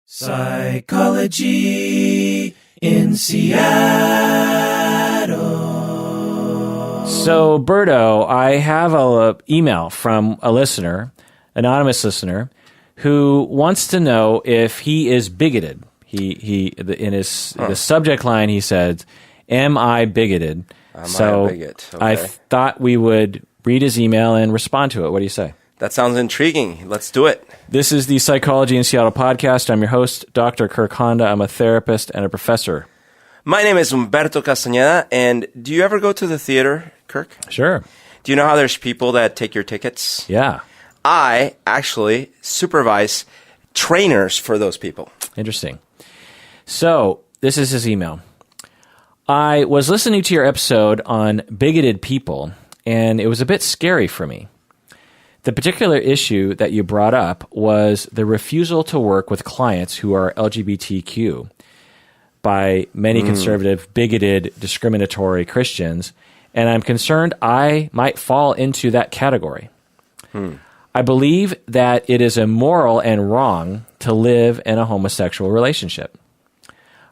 Psychology in Seattle. So, Berto, I have an email from a listener, anonymous listener, who wants to know if he is bigoted. The subject line, he said, "Am I bigoted?" Am I a bigot? Okay. I thought we would read his email and respond to it. What do you say? That sounds intriguing. Let's do it. This is the Psychology in Seattle podcast. I'm your host, Dr. Kirk Honda. I'm a therapist and a professor. My name is Humberto Castañeda, and do you ever go to the theater, Kirk? Sure. Do you know how there's people that take your tickets? Yeah. I actually supervise trainers for those people. Interesting. So, this is his email. I was listening to your episode on bigoted people, and it was a bit scary for me. The particular issue that you brought up was the refusal to work with clients who are LGBTQ by many conservative, bigoted, discriminatory Christians, and I'm concerned I might fall into that category. I believe that it is immoral and wrong to live in a homosexual relationship.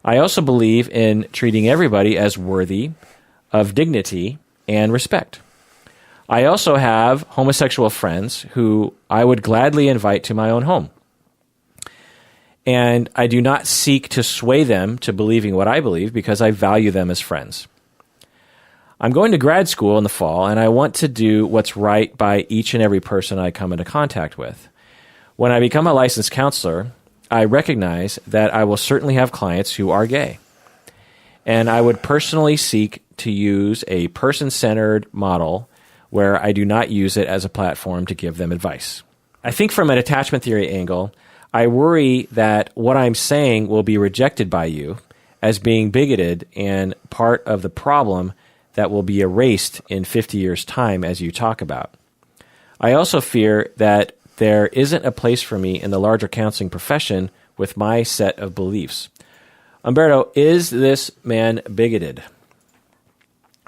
I also believe in treating everybody as worthy of dignity and respect. I also have homosexual friends who I would gladly invite to my own home. And I do not seek to sway them to believing what I believe because I value them as friends. I'm going to grad school in the fall, and I want to do what's right by each and every person I come into contact with. When I become a licensed counselor, I recognize that I will certainly have clients who are gay. And I would personally seek to use a person-centered model where I do not use it as a platform to give them advice. I think from an attachment theory angle, I worry that what I'm saying will be rejected by you as being bigoted and part of the problem that will be erased in 50 years' time, as you talk about. I also fear that there isn't a place for me in the larger counseling profession with my set of beliefs. Umberto, is this man bigoted?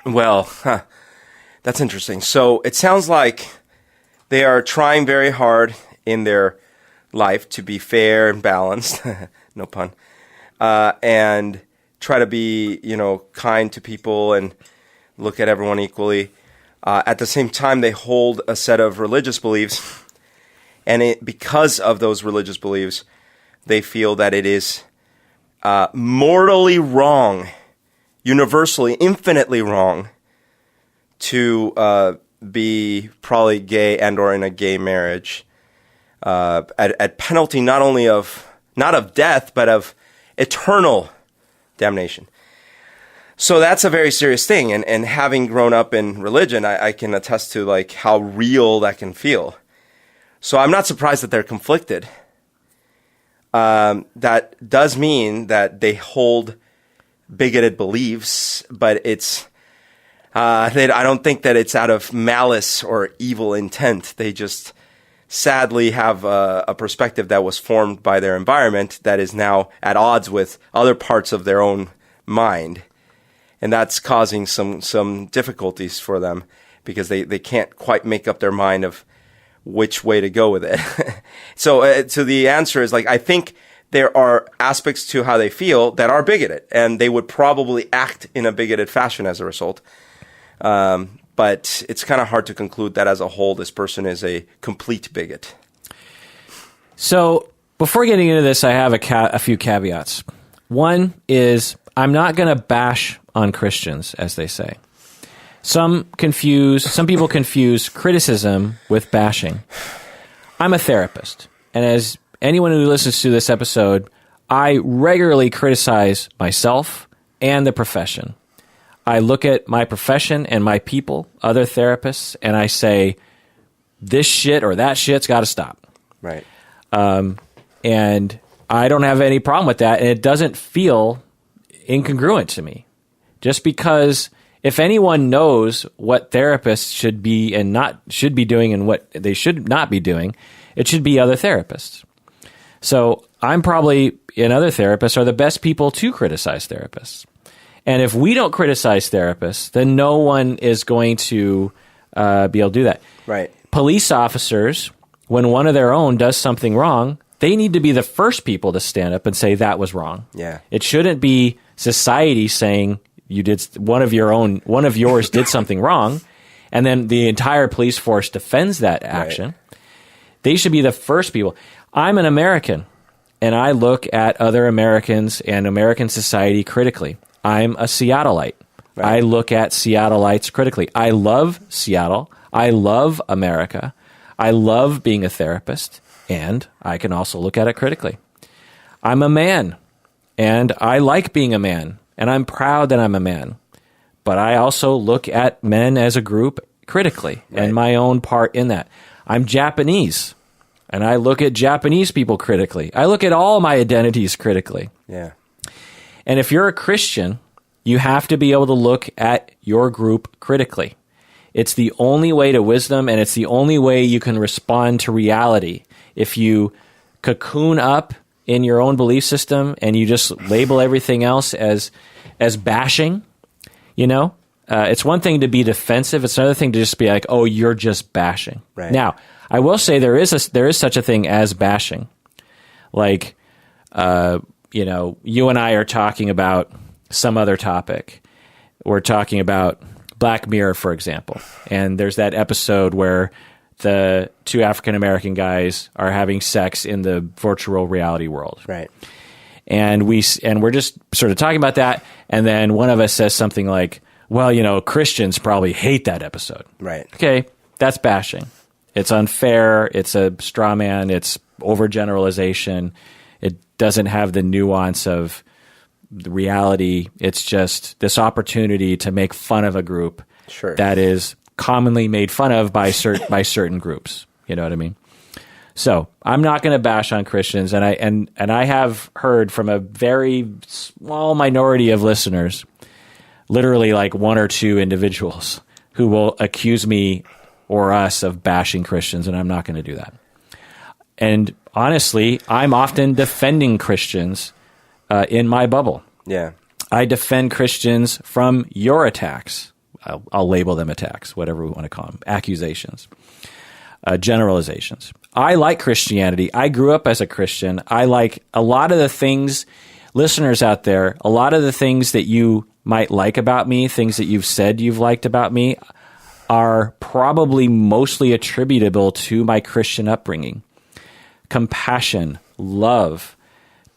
Well, that's interesting. So it sounds like they are trying very hard in their life to be fair and balanced, no pun, and try to be, kind to people and look at everyone equally. At the same time, they hold a set of religious beliefs, and because of those religious beliefs, they feel that it is mortally wrong, universally, infinitely wrong, to be probably gay and or in a gay marriage at penalty not of death, but of eternal damnation. So that's a very serious thing. And having grown up in religion, I can attest to like how real that can feel. So I'm not surprised that they're conflicted. That does mean that they hold bigoted beliefs, but it's I don't think that it's out of malice or evil intent. They just sadly have a perspective that was formed by their environment that is now at odds with other parts of their own mind. And that's causing some difficulties for them because they can't quite make up their mind of which way to go with it. So the answer is like, I think there are aspects to how they feel that are bigoted, and they would probably act in a bigoted fashion as a result. But it's kind of hard to conclude that as a whole, this person is a complete bigot. So before getting into this, I have a few caveats. One is I'm not going to bash on Christians, as they say. Some people confuse criticism with bashing. I'm a therapist, and as anyone who listens to this episode, I regularly criticize myself and the profession. I look at my profession and my people, other therapists, and I say, this shit or that shit's got to stop. Right. And I don't have any problem with that, and it doesn't feel incongruent to me. Just because if anyone knows what therapists should be and not should be doing and what they should not be doing, it should be other therapists. So I'm probably, and other therapists are the best people to criticize therapists. And if we don't criticize therapists, then no one is going to be able to do that. Right. Police officers, when one of their own does something wrong, they need to be the first people to stand up and say that was wrong. Yeah. It shouldn't be society saying you did one of yours did something wrong, and then the entire police force defends that action. Right. They should be the first people. I'm an American, and I look at other Americans and American society critically. I'm a Seattleite. Right. I look at Seattleites critically. I love Seattle. I love America. I love being a therapist, and I can also look at it critically. I'm a man, and I like being a man, and I'm proud that I'm a man. But I also look at men as a group critically, right, and my own part in that. I'm Japanese, and I look at Japanese people critically. I look at all my identities critically. Yeah. And if you're a Christian, you have to be able to look at your group critically. It's the only way to wisdom, and it's the only way you can respond to reality. If you cocoon up in your own belief system and you just label everything else as bashing, it's one thing to be defensive. It's another thing to just be like, oh, you're just bashing. Right. Now, I will say there is such a thing as bashing. Like, you and I are talking about some other topic. We're talking about Black Mirror, for example. And there's that episode where the two African-American guys are having sex in the virtual reality world. Right. And we're just sort of talking about that. And then one of us says something like, well, Christians probably hate that episode. Right. Okay. That's bashing. It's unfair. It's a straw man. It's overgeneralization. It doesn't have the nuance of the reality. It's just this opportunity to make fun of a group that is commonly made fun of by certain groups. You know what I mean? So I'm not going to bash on Christians, and I have heard from a very small minority of listeners, literally like one or two individuals, who will accuse me or us of bashing Christians, and I'm not going to do that. And honestly, I'm often defending Christians in my bubble. Yeah. I defend Christians from your attacks. I'll label them attacks, whatever we want to call them, accusations, generalizations. I like Christianity. I grew up as a Christian. I like a lot of the things, listeners out there, a lot of the things that you might like about me, things that you've said you've liked about me, are probably mostly attributable to my Christian upbringing. Compassion, love,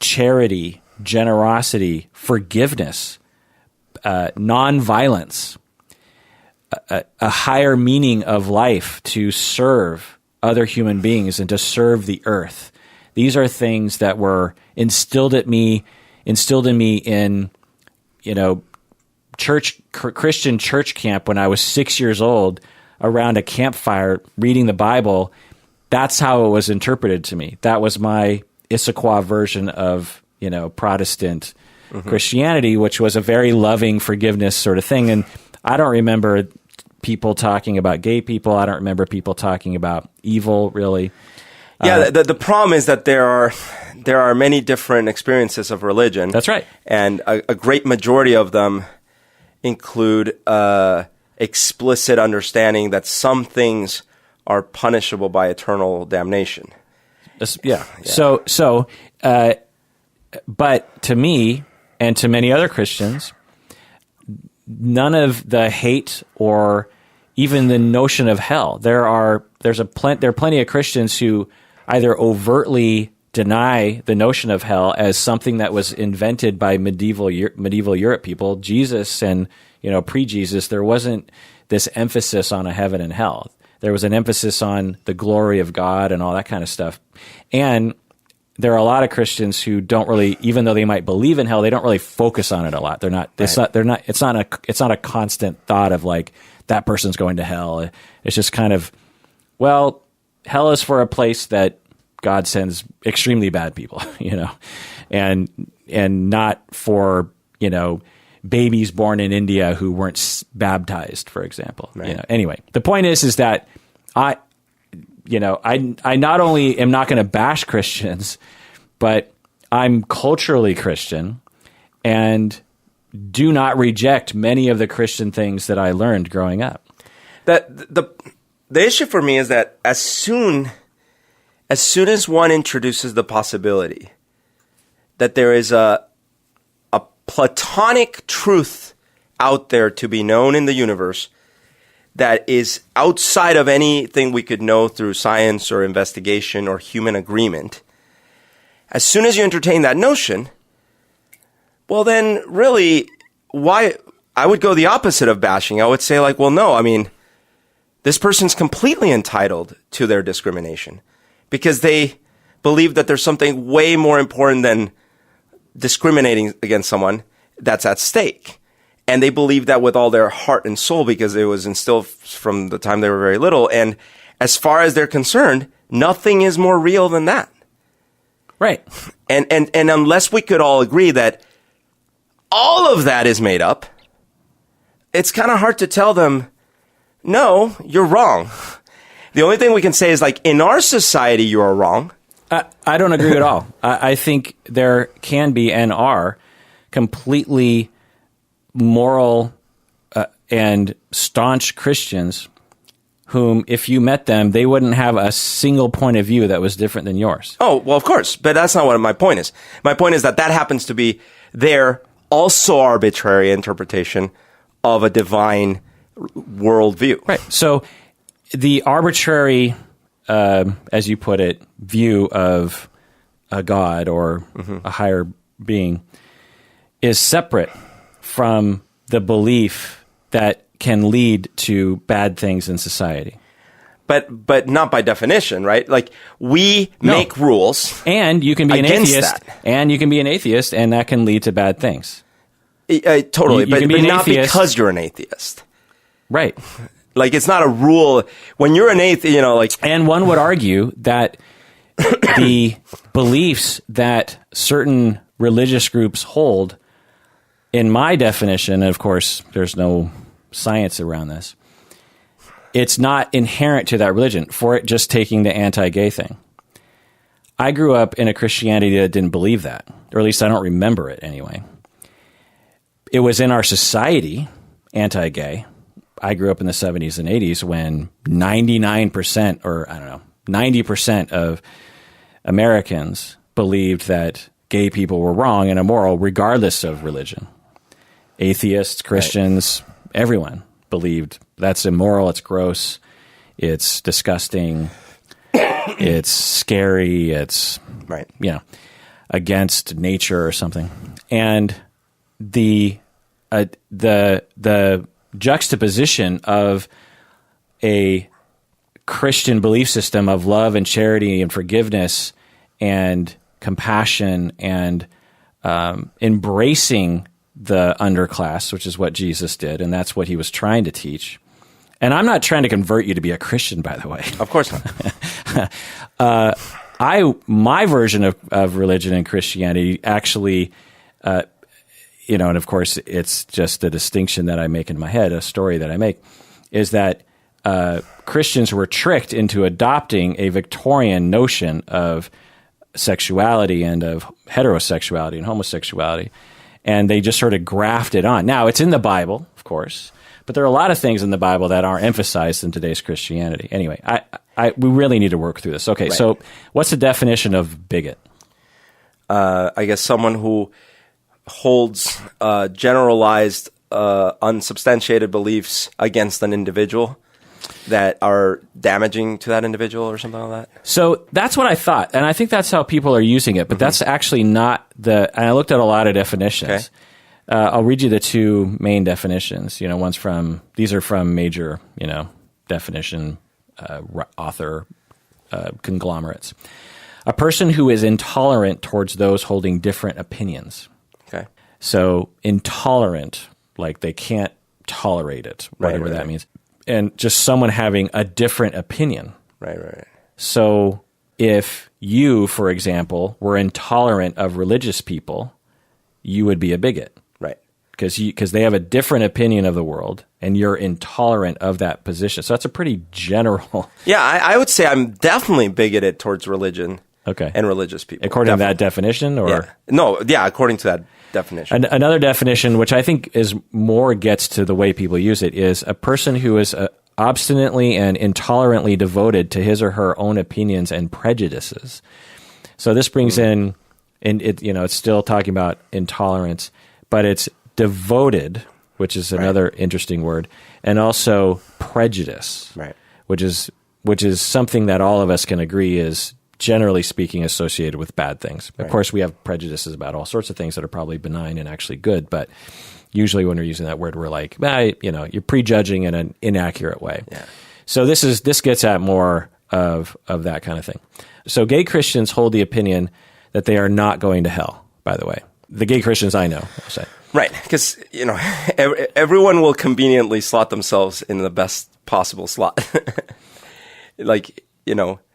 charity, generosity, forgiveness, nonviolence, a higher meaning of life to serve other human beings and to serve the earth. These are things that were instilled in me in, Christian church camp when I was 6 years old, around a campfire reading the Bible. That's how it was interpreted to me. That was my Issaquah version of, Protestant Christianity, which was a very loving forgiveness sort of thing. And I don't remember people talking about gay people. I don't remember people talking about evil, really. Yeah, the problem is that there are many different experiences of religion. That's right. And a great majority of them include explicit understanding that some things are punishable by eternal damnation. Yeah. So, but to me and to many other Christians, none of the hate or even the notion of hell. There are plenty of Christians who either overtly deny the notion of hell as something that was invented by medieval Europe people. Jesus and pre-Jesus, there wasn't this emphasis on a heaven and hell. There was an emphasis on the glory of God and all that kind of stuff. And there are a lot of Christians who don't really, even though they might believe in hell, they don't really focus on it a lot. It's not a constant thought of like, that person's going to hell. It's just kind of, well, hell is for a place that God sends extremely bad people, and not for, babies born in India who weren't baptized, for example. Right. Anyway, the point is that I not only am not going to bash Christians, but I'm culturally Christian and do not reject many of the Christian things that I learned growing up. The issue for me is that as soon as soon as one introduces the possibility that there is a platonic truth out there to be known in the universe that is outside of anything we could know through science or investigation or human agreement, as soon as you entertain that notion, well, then really, why? I would go the opposite of bashing. I would say, like, well, no, I mean, this person's completely entitled to their discrimination because they believe that there's something way more important than discriminating against someone that's at stake. And they believe that with all their heart and soul because it was instilled from the time they were very little. And as far as they're concerned, nothing is more real than that. Right. And unless we could all agree that all of that is made up, it's kind of hard to tell them, no, you're wrong. The only thing we can say is, like, in our society, you are wrong. I don't agree at all. I think there can be and are completely moral and staunch Christians whom, if you met them, they wouldn't have a single point of view that was different than yours. Oh, well, of course. But that's not what my point is. My point is that happens to be their also arbitrary interpretation of a divine worldview. Right. So the arbitrary, as you put it, view of a God or a higher being is separate from the belief that can lead to bad things in society. But not by definition, right? Like, we make rules. And you can be an atheist. That. And you can be an atheist, and that can lead to bad things. Totally. You can be but an not atheist. Because you're an atheist. Right. Like, it's not a rule. When you're an atheist, you know, like... And one would argue that the beliefs that certain religious groups hold, in my definition, and of course, there's no science around this, it's not inherent to that religion, for it just taking the anti-gay thing. I grew up in a Christianity that didn't believe that, or at least I don't remember it anyway. It was in our society, anti-gay. I grew up in the 70s and 80s when 99%, or I don't know, 90% of Americans believed that gay people were wrong and immoral regardless of religion. Atheists, Christians, everyone believed that's immoral, it's gross, it's disgusting, it's scary, it's, right, you know, against nature or something. And the juxtaposition of a Christian belief system of love and charity and forgiveness and compassion and embracing the underclass, which is what Jesus did, and that's what he was trying to teach. And I'm not trying to convert you to be a Christian, by the way. Of course not. My version of religion and Christianity actually, and of course it's just a distinction that I make in my head, a story that I make, is that Christians were tricked into adopting a Victorian notion of sexuality and of heterosexuality and homosexuality, and they just sort of grafted on. Now, it's in the Bible, of course, but there are a lot of things in the Bible that aren't emphasized in today's Christianity. Anyway, we really need to work through this. Okay, right. So what's the definition of bigot? I guess someone who holds generalized, unsubstantiated beliefs against an individual that are damaging to that individual or something like that? So that's what I thought, and I think that's how people are using it, but that's actually not and I looked at a lot of definitions. Okay. I'll read you the two main definitions. These are from major, definition author conglomerates. A person who is intolerant towards those holding different opinions. Okay. So intolerant, like they can't tolerate it, whatever that means. And just someone having a different opinion. Right. So if you, for example, were intolerant of religious people, you would be a bigot. Right. Because they have a different opinion of the world, and you're intolerant of that position. So that's a pretty general... Yeah, I would say I'm definitely bigoted towards religion and religious people. According to that definition? Or according to that definition. Another definition, which I think is more gets to the way people use it, is a person who is obstinately and intolerantly devoted to his or her own opinions and prejudices. So this brings in it, it's still talking about intolerance, but it's devoted, which is another interesting word, and also prejudice, Right. which is something that all of us can agree is, generally speaking, associated with bad things. Of course, we have prejudices about all sorts of things that are probably benign and actually good, but usually when we're using that word, we're like, you're prejudging in an inaccurate way. Yeah. So this gets at more of that kind of thing. So gay Christians hold the opinion that they are not going to hell, by the way. The gay Christians I know, I'll say. Right, because, everyone will conveniently slot themselves in the best possible slot.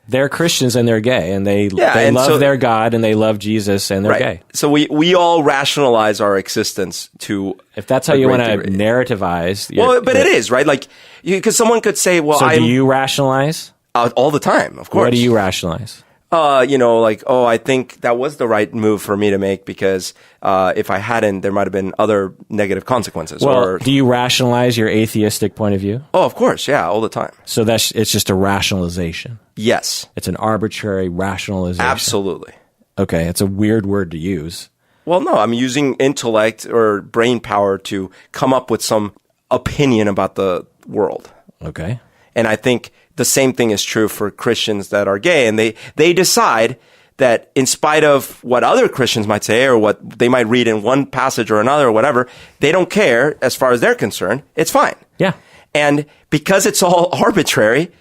They're Christians and they're gay, and they and love so, their God and they love Jesus and they're gay. So we all rationalize our existence to if that's how you want to narrativize. But it is, right? Because someone could say, well, so do you rationalize? All the time, of course. What do you rationalize? I think that was the right move for me to make because if I hadn't, there might have been other negative consequences. Well, do you rationalize your atheistic point of view? Oh, of course, yeah, all the time. So it's just a rationalization. Yes. It's an arbitrary rationalization. Absolutely. Okay, it's a weird word to use. Well, no, I'm using intellect or brain power to come up with some opinion about the world. Okay. And I think the same thing is true for Christians that are gay. And they decide that in spite of what other Christians might say or what they might read in one passage or another or whatever, they don't care as far as they're concerned. It's fine. Yeah. And because it's all arbitrary,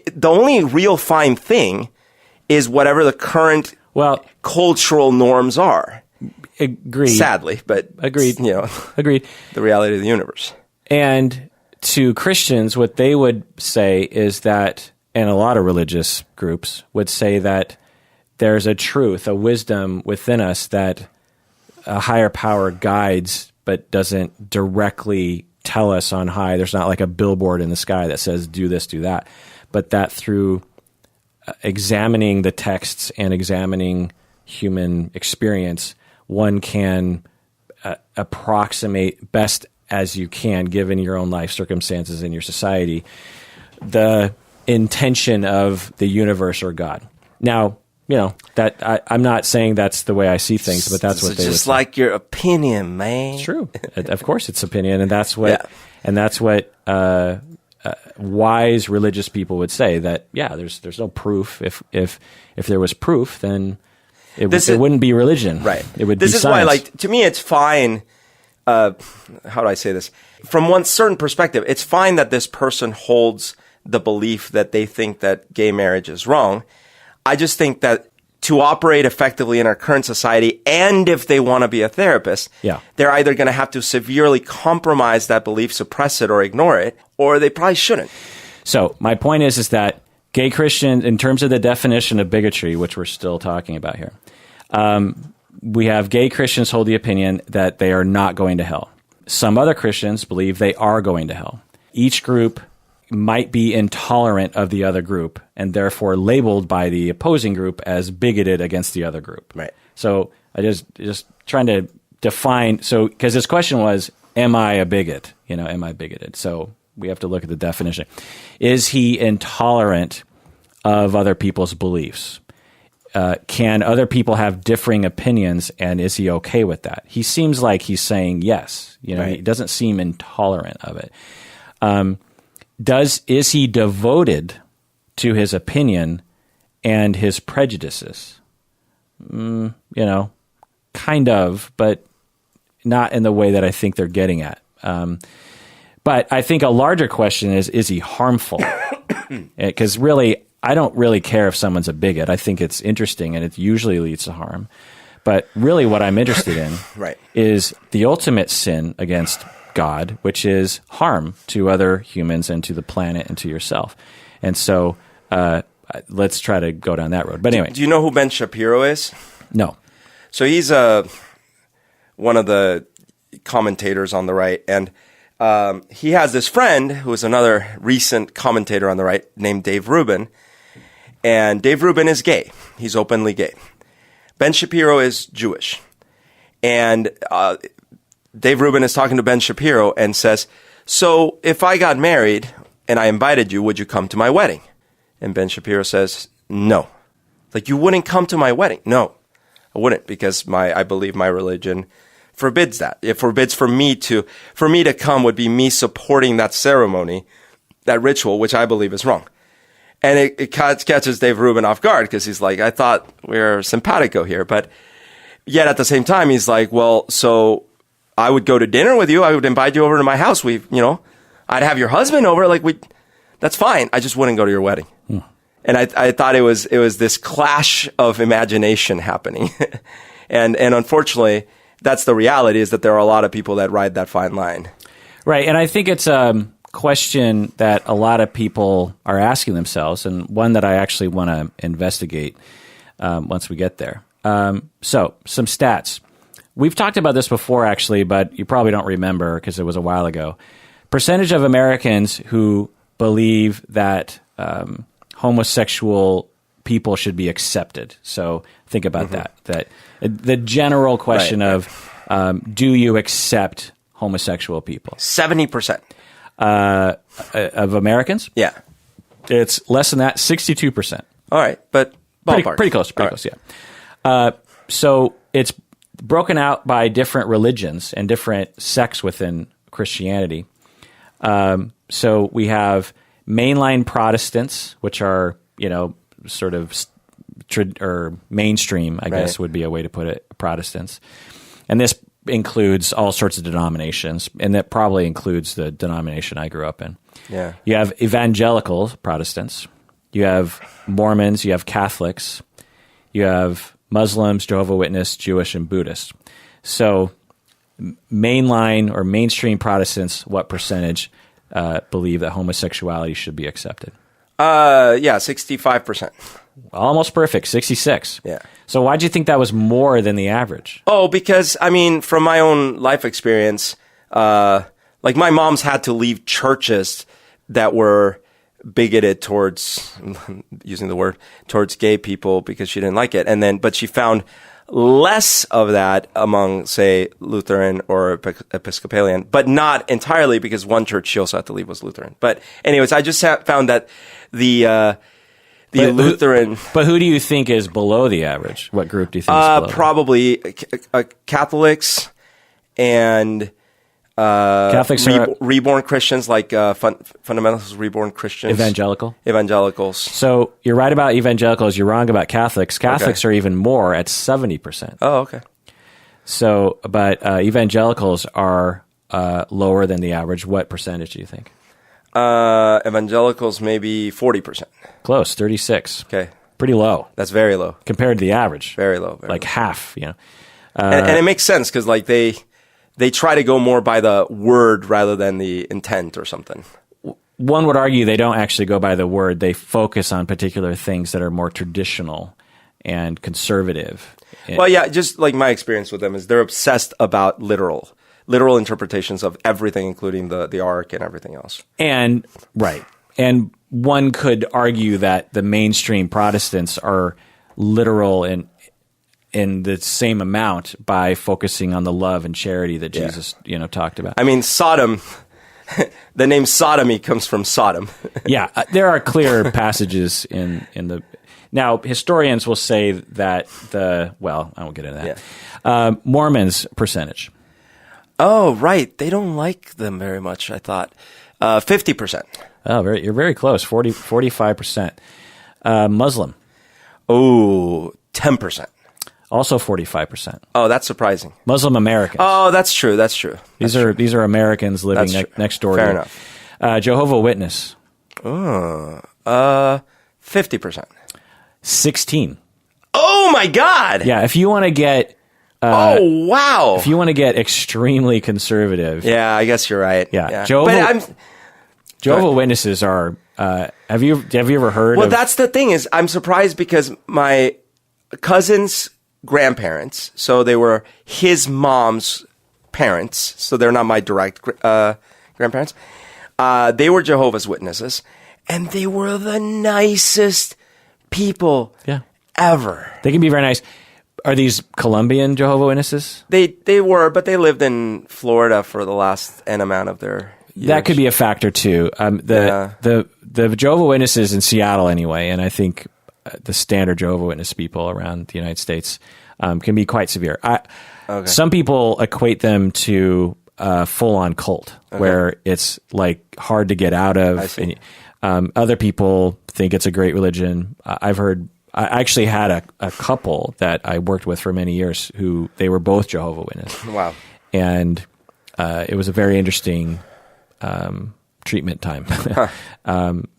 the only real fine thing is whatever the current cultural norms are. Agreed. Sadly, but agreed. Agreed. The reality of the universe. And to Christians, what they would say is that, and a lot of religious groups would say that there's a truth, a wisdom within us that a higher power guides, but doesn't directly tell us on high. There's not like a billboard in the sky that says, do this, do that. But that through examining the texts and examining human experience, one can approximate best as you can, given your own life circumstances in your society, the intention of the universe or God. Now, that I'm not saying that's the way I see things, but that's what they would say. Just like your opinion, man. It's true. Of course, it's opinion, and that's what wise religious people would say. That there's no proof. If there was proof, then it wouldn't be religion. Right. It would. This be is science. why, to me, it's fine. How do I say this? From one certain perspective, it's fine that this person holds the belief that they think that gay marriage is wrong. I just think that to operate effectively in our current society, and if they want to be a therapist, they're either going to have to severely compromise that belief, suppress it, or ignore it, or they probably shouldn't. So my point is that gay Christians, in terms of the definition of bigotry, which we're still talking about here, we have gay Christians hold the opinion that they are not going to hell. Some other Christians believe they are going to hell. Each group might be intolerant of the other group and therefore labeled by the opposing group as bigoted against the other group. Right. So I just trying to define, because this question was, am I a bigot? Am I bigoted? So we have to look at the definition. Is he intolerant of other people's beliefs? Can other people have differing opinions, and is he okay with that? He seems like he's saying yes. He doesn't seem intolerant of it. Is he devoted to his opinion and his prejudices? Kind of, but not in the way that I think they're getting at. But I think a larger question is he harmful? Because really, I don't really care if someone's a bigot. I think it's interesting, and it usually leads to harm. But really what I'm interested in is the ultimate sin against God, which is harm to other humans and to the planet and to yourself. And so let's try to go down that road. But anyway. Do you know who Ben Shapiro is? No. So he's one of the commentators on the right, and he has this friend who is another recent commentator on the right named Dave Rubin. And Dave Rubin is gay. He's openly gay. Ben Shapiro is Jewish. And Dave Rubin is talking to Ben Shapiro and says, so if I got married and I invited you, would you come to my wedding? And Ben Shapiro says, no. Like, you wouldn't come to my wedding? No, I wouldn't, because I believe my religion forbids that. It forbids for me to come would be me supporting that ceremony, that ritual, which I believe is wrong. And it catches Dave Rubin off guard, because he's like, I thought we were simpatico here. But yet at the same time, he's like, well, so I would go to dinner with you. I would invite you over to my house. I'd have your husband over. That's fine. I just wouldn't go to your wedding. And I thought it was this clash of imagination happening. and unfortunately, that's the reality, is that there are a lot of people that ride that fine line. Right. And I think it's a question that a lot of people are asking themselves, and one that I actually want to investigate once we get there. So some stats. We've talked about this before, actually, but you probably don't remember because it was a while ago. Percentage of Americans who believe that homosexual people should be accepted. So think about that the general question of do you accept homosexual people? 70%. Of Americans? Yeah. It's less than that, 62%. All right, but ballpark. Pretty close, yeah. So it's broken out by different religions and different sects within Christianity. So we have mainline Protestants, which are, sort of or mainstream, I guess would be a way to put it, Protestants. And this includes all sorts of denominations, and that probably includes the denomination I grew up in. Yeah. You have evangelical Protestants. You have Mormons. You have Catholics. You have Muslims, Jehovah's Witness, Jewish, and Buddhist. So mainline or mainstream Protestants, what percentage believe that homosexuality should be accepted? 65%. Almost perfect, 66. Yeah. So why do you think that was more than the average? Oh, because, from my own life experience, my mom's had to leave churches that were bigoted towards, using the word, towards gay people because she didn't like it. But she found less of that among, say, Lutheran or Episcopalian, but not entirely, because one church she also had to leave was Lutheran. But anyways, I just found that the Lutheran... But who do you think is below the average? What group do you think is below? Probably Catholics and... Catholics are reborn Christians, like fundamentalist reborn Christians. Evangelicals. So you're right about evangelicals. You're wrong about Catholics. Catholics are even more at 70%. Oh, okay. So, but evangelicals are lower than the average. What percentage do you think? Evangelicals maybe 40%. Close, 36. Okay. Pretty low. That's very low compared to the average. Very low. Like half, and it makes sense, because they try to go more by the word rather than the intent or something. One would argue they don't actually go by the word. They focus on particular things that are more traditional and conservative. Well, yeah, just like my experience with them is they're obsessed about literal interpretations of everything, including the ark and everything else. And one could argue that the mainstream Protestants are literal in the same amount by focusing on the love and charity that Jesus, talked about. Sodom, the name sodomy comes from Sodom. Yeah, there are clear passages in the... Now, historians will say that I won't get into that. Yeah. Mormons percentage. Oh, right. They don't like them very much, I thought. 50%. Oh, you're very close, 45%. Muslim. Oh, 10%. Also 45%. Oh, that's surprising. Muslim Americans. Oh, that's true. These are Americans living next door. Fair enough. Jehovah's Witness. 50%. 16. Oh my God. Yeah, if you want to get oh wow. If you want to get extremely conservative. Yeah, I guess you're right. Yeah. Jehovah's Witnesses are have you ever heard of... that's the thing, is I'm surprised because my cousin's grandparents, so they were his mom's parents, so they're not my direct grandparents. They were Jehovah's Witnesses, and they were the nicest people ever. They can be very nice. Are these Colombian Jehovah's Witnesses? They were, but they lived in Florida for the last N amount of their That could be a factor too. The Jehovah's Witnesses in Seattle anyway, and I think the standard Jehovah's Witness people around the United States can be quite severe. Some people equate them to a full-on cult, where it's like hard to get out of. I see. And, other people think it's a great religion. I've heard. I actually had a couple that I worked with for many years who they were both Jehovah's Witnesses. Wow. And it was a very interesting treatment time.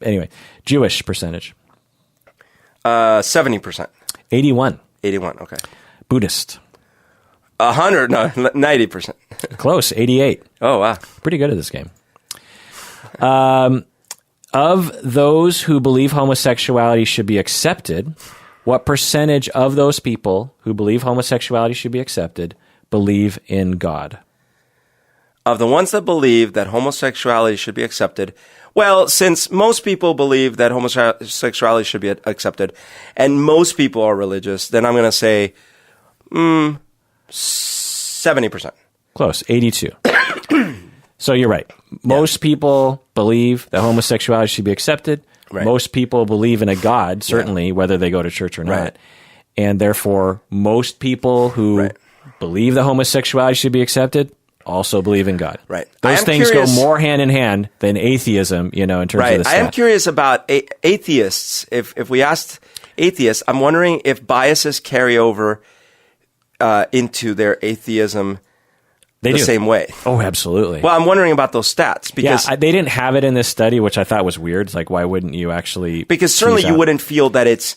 Anyway, Jewish percentage. 70%. 81. 81, okay. Buddhist. 100, no, 90%. Close, 88. Oh, wow. Pretty good at this game. Of those who believe homosexuality should be accepted, what percentage of those people who believe homosexuality should be accepted believe in God? Of the ones that believe that homosexuality should be accepted, well, since most people believe that homosexuality should be accepted, and most people are religious, then I'm going to say 70%. Close, 82. So you're right. Most people believe that homosexuality should be accepted. Right. Most people believe in a God, certainly, whether they go to church or not. Right. And therefore, most people who believe that homosexuality should be accepted also believe in God. Right. Those things go more hand in hand than atheism, in terms of the stat. I am curious about atheists. If we asked atheists, I'm wondering if biases carry over into their atheism the same way. Oh, absolutely. Well, I'm wondering about those stats because they didn't have it in this study, which I thought was weird. It's like, why wouldn't you actually? Because certainly you wouldn't feel that it's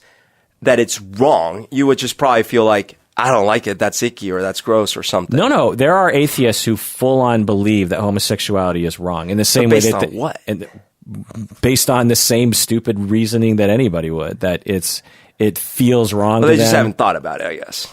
wrong. You would just probably feel like, I don't like it. That's icky or that's gross or something. No. There are atheists who full on believe that homosexuality is wrong in the same way. Based on what? Based on the same stupid reasoning that anybody would. That it feels wrong. Well, to they just them. haven't thought about it, I guess.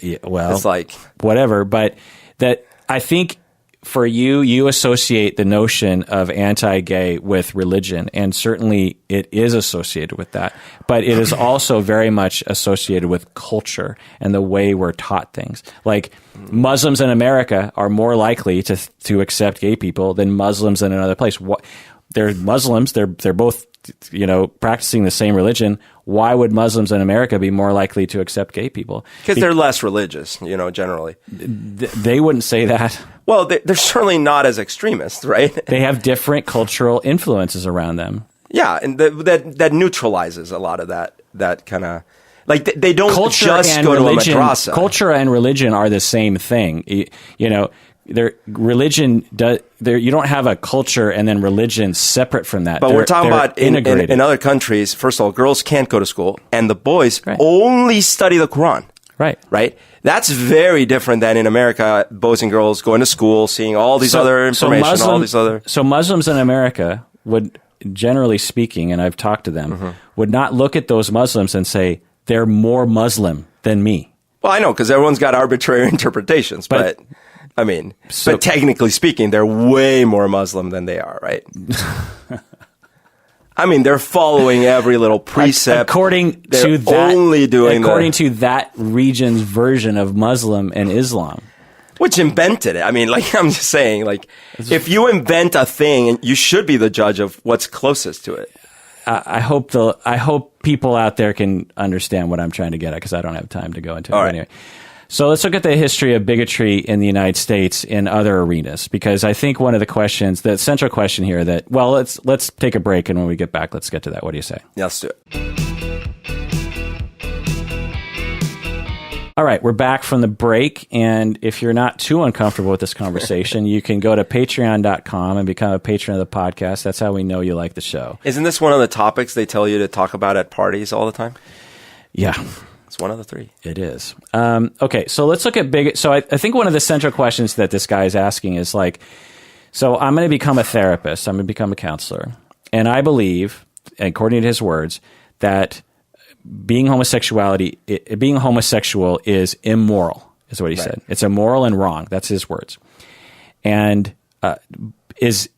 Yeah, well, it's like whatever. But that I think for you associate the notion of anti-gay with religion, and certainly it is associated with that. But it is also very much associated with culture and the way we're taught things. Like Muslims in America are more likely to accept gay people than Muslims in another place. They're Muslims. They're both practicing the same religion. Why would Muslims in America be more likely to accept gay people? Because they're less religious, generally. They wouldn't say that. Well, they're certainly not as extremist, right? They have different cultural influences around them. Yeah, and that neutralizes a lot of that kind of... Like, they don't culture just go religion, to a madrasa. Culture and religion are the same thing. Religion does. You don't have a culture and then religion separate from that. But we're talking about integrated. in other countries. First of all, girls can't go to school, and the boys only study the Quran. Right. That's very different than in America. Boys and girls going to school, seeing all these other information, So Muslims in America would, generally speaking, and I've talked to them, would not look at those Muslims and say they're more Muslim than me. Well, I know because everyone's got arbitrary interpretations, but but technically speaking, they're way more Muslim than they are, right? They're following every little precept. According to that region's version of Muslim and Islam. Which invented it. I'm just saying, if you invent a thing, you should be the judge of what's closest to it. I hope people out there can understand what I'm trying to get at, because I don't have time to go into it. All right. Anyway. So let's look at the history of bigotry in the United States in other arenas, because I think one of the questions, the central question here let's take a break, and when we get back, let's get to that. What do you say? Yeah, let's do it. All right, we're back from the break, and if you're not too uncomfortable with this conversation, you can go to patreon.com and become a patron of the podcast. That's how we know you like the show. Isn't this one of the topics they tell you to talk about at parties all the time? Yeah. It's one of the three. It is. Okay, so let's look at big. So I think one of the central questions that this guy is asking is so I'm going to become a therapist. I'm going to become a counselor. And I believe, according to his words, that being homosexual is immoral, is what he said. It's immoral and wrong. That's his words. And is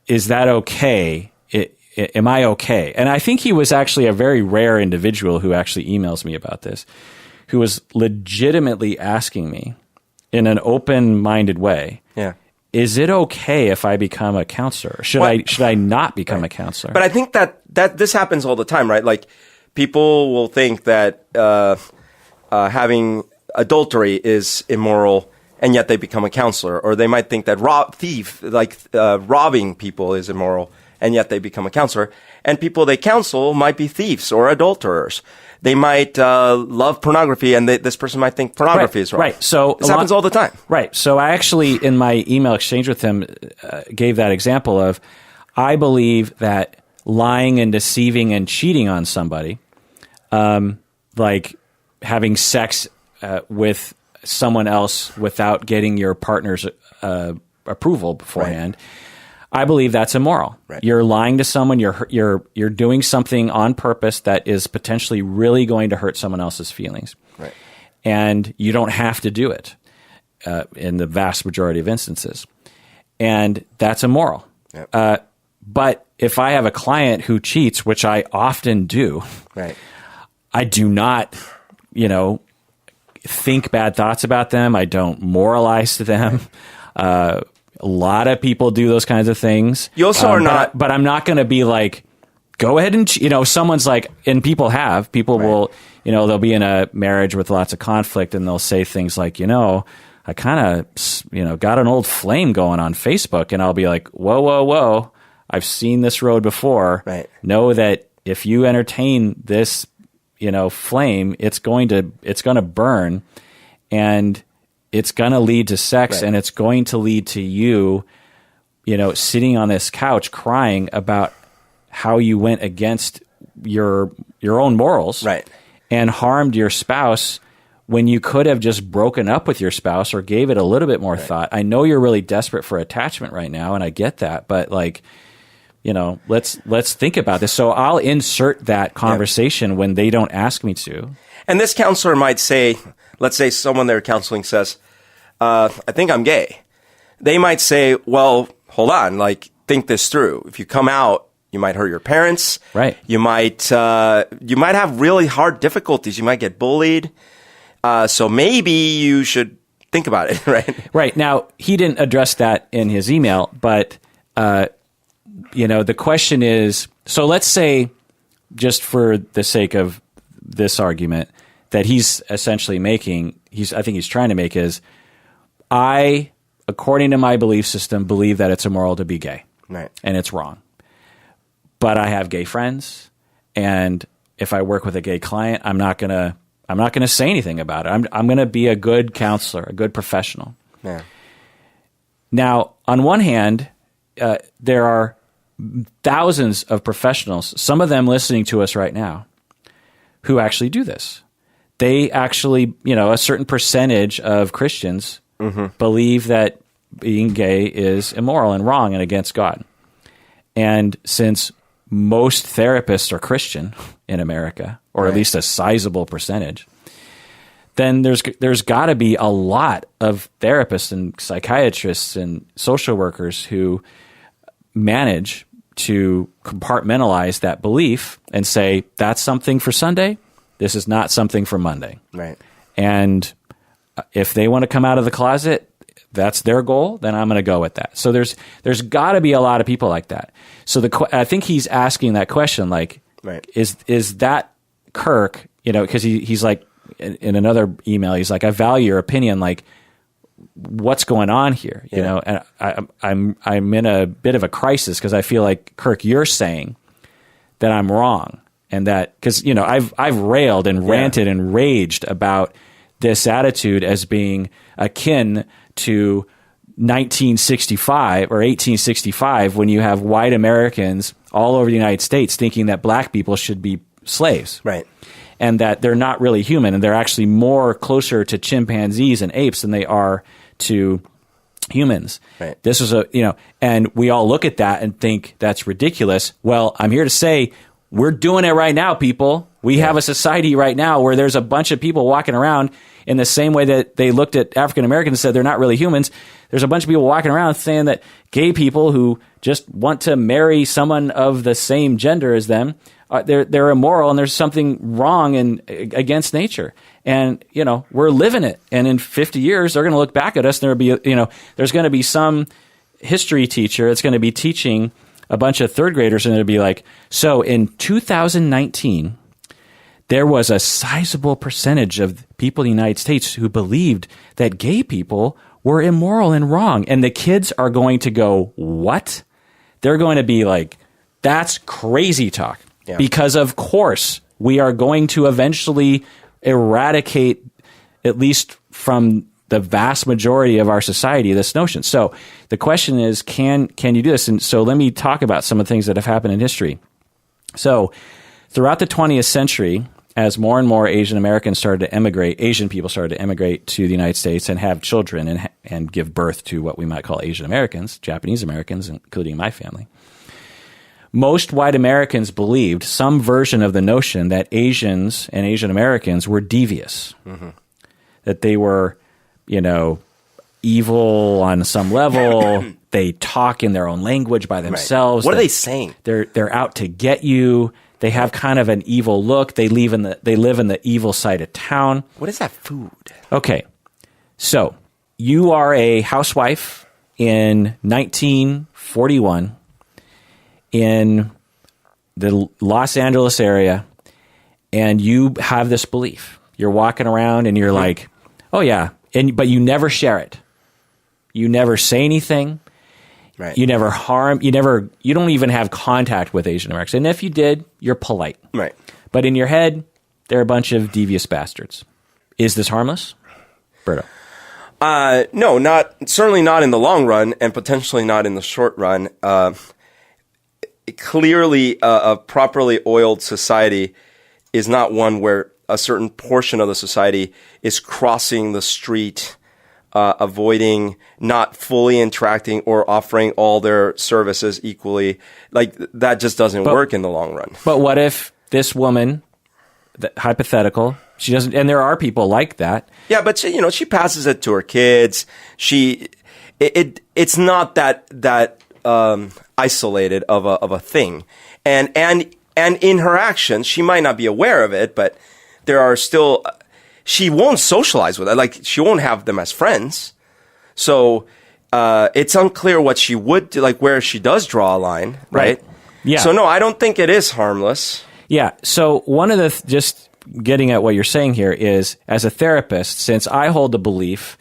that okay? Am I okay? And I think he was actually a very rare individual who actually emails me about this, who was legitimately asking me in an open-minded way, is it okay if I become a counselor? Should I not become a counselor? But I think that this happens all the time, right? Like people will think that having adultery is immoral, and yet they become a counselor, or they might think that robbing people is immoral, and yet they become a counselor. And people they counsel might be thieves or adulterers. They might love pornography, and this person might think pornography is wrong. Right. So this happens all the time. Right. So I actually, in my email exchange with him, gave that example of, I believe that lying and deceiving and cheating on somebody, like having sex with someone else without getting your partner's approval beforehand. Right. I believe that's immoral. Right. You're lying to someone. You're doing something on purpose that is potentially really going to hurt someone else's feelings. Right. And you don't have to do it in the vast majority of instances. And that's immoral. Yep. But if I have a client who cheats, which I often do, right. I do not, think bad thoughts about them. I don't moralize to them. A lot of people do those kinds of things. You also are not, but I'm not going to be like, go ahead and, someone's like, and people will, they'll be in a marriage with lots of conflict, and they'll say things like, I kind of, got an old flame going on Facebook, and I'll be like, whoa. I've seen this road before. Right. Know that if you entertain this, flame, it's going to burn, and it's going to lead to sex, right. And it's going to lead to you, sitting on this couch crying about how you went against your own morals, right. And harmed your spouse when you could have just broken up with your spouse or gave it a little bit more right. thought. I know you're really desperate for attachment right now, and I get that, but let's think about this. So I'll insert that conversation when they don't ask me to. And this counselor might say, let's say someone they're counseling says, I think I'm gay. They might say, well, hold on, think this through. If you come out, you might hurt your parents. Right. You might have really hard difficulties. You might get bullied. So maybe you should think about it, right? Right. Now, he didn't address that in his email, but, the question is, so let's say, just for the sake of this argument, that he's essentially making, I think he's trying to make is, I, according to my belief system, believe that it's immoral to be gay. Right. And it's wrong. But I have gay friends, and if I work with a gay client, I'm not gonna say anything about it. I'm gonna be a good counselor, a good professional. Yeah. Now, on one hand, there are thousands of professionals, some of them listening to us right now, who actually do this. They actually, a certain percentage of Christians believe that being gay is immoral and wrong and against God. And since most therapists are Christian in America, or right. at least a sizable percentage, then there's got to be a lot of therapists and psychiatrists and social workers who manage to compartmentalize that belief and say, that's something for Sunday, this is not something for Monday. Right. And if they want to come out of the closet, that's their goal, then I'm going to go with that. So there's got to be a lot of people like that. So I think he's asking that question, like, right. is that Kirk, because he's like, in another email, he's like, I value your opinion, like, what's going on here, and I'm in a bit of a crisis because I feel like, Kirk, you're saying that I'm wrong, and that because I've railed and ranted and raged about this attitude as being akin to 1965 or 1865, when you have white Americans all over the United States thinking that black people should be slaves, right? And that they're not really human, and they're actually more closer to chimpanzees and apes than they are to humans. Right. This is and we all look at that and think that's ridiculous. Well, I'm here to say we're doing it right now, people. We have a society right now where there's a bunch of people walking around in the same way that they looked at African Americans and said they're not really humans. There's a bunch of people walking around saying that gay people who just want to marry someone of the same gender as them, they're immoral, and there's something wrong and against nature. And, we're living it. And in 50 years, they're going to look back at us and there'll be, there's going to be some history teacher that's going to be teaching a bunch of third graders and it'll be like, so in 2019, there was a sizable percentage of people in the United States who believed that gay people were immoral and wrong. And the kids are going to go, what? They're going to be like, that's crazy talk. Yeah. Because, of course, we are going to eventually eradicate, at least from the vast majority of our society, this notion. So the question is, can you do this? And so let me talk about some of the things that have happened in history. So throughout the 20th century, as more and more Asian Americans started to emigrate, Asian people started to emigrate to the United States and have children and give birth to what we might call Asian Americans, Japanese Americans, including my family. Most white Americans believed some version of the notion that Asians and Asian Americans were devious, that they were, evil on some level. They talk in their own language by themselves. Right. What are they saying? They're out to get you. They have kind of an evil look. They live in the evil side of town. What is that food? Okay. So you are a housewife in 1941 in the Los Angeles area, and you have this belief. You're walking around and you're like, oh yeah. But you never share it. You never say anything. Right. You never harm. You don't even have contact with Asian Americans. And if you did, you're polite. Right. But in your head, they're a bunch of devious bastards. Is this harmless? Berto. No, certainly not in the long run, and potentially not in the short run. Clearly, a properly oiled society is not one where a certain portion of the society is crossing the street, avoiding, not fully interacting, or offering all their services equally. Like, that just doesn't work in the long run. But what if this woman, hypothetical, she doesn't, and there are people like that. Yeah, but she passes it to her kids. It's not that isolated of a thing, and in her actions, she might not be aware of it, but there are still. She won't socialize with it. Like, she won't have them as friends. So it's unclear what she would do, like where she does draw a line, right? Yeah. So no, I don't think it is harmless. Yeah. So one of the just getting at what you're saying here is, as a therapist, since I hold the belief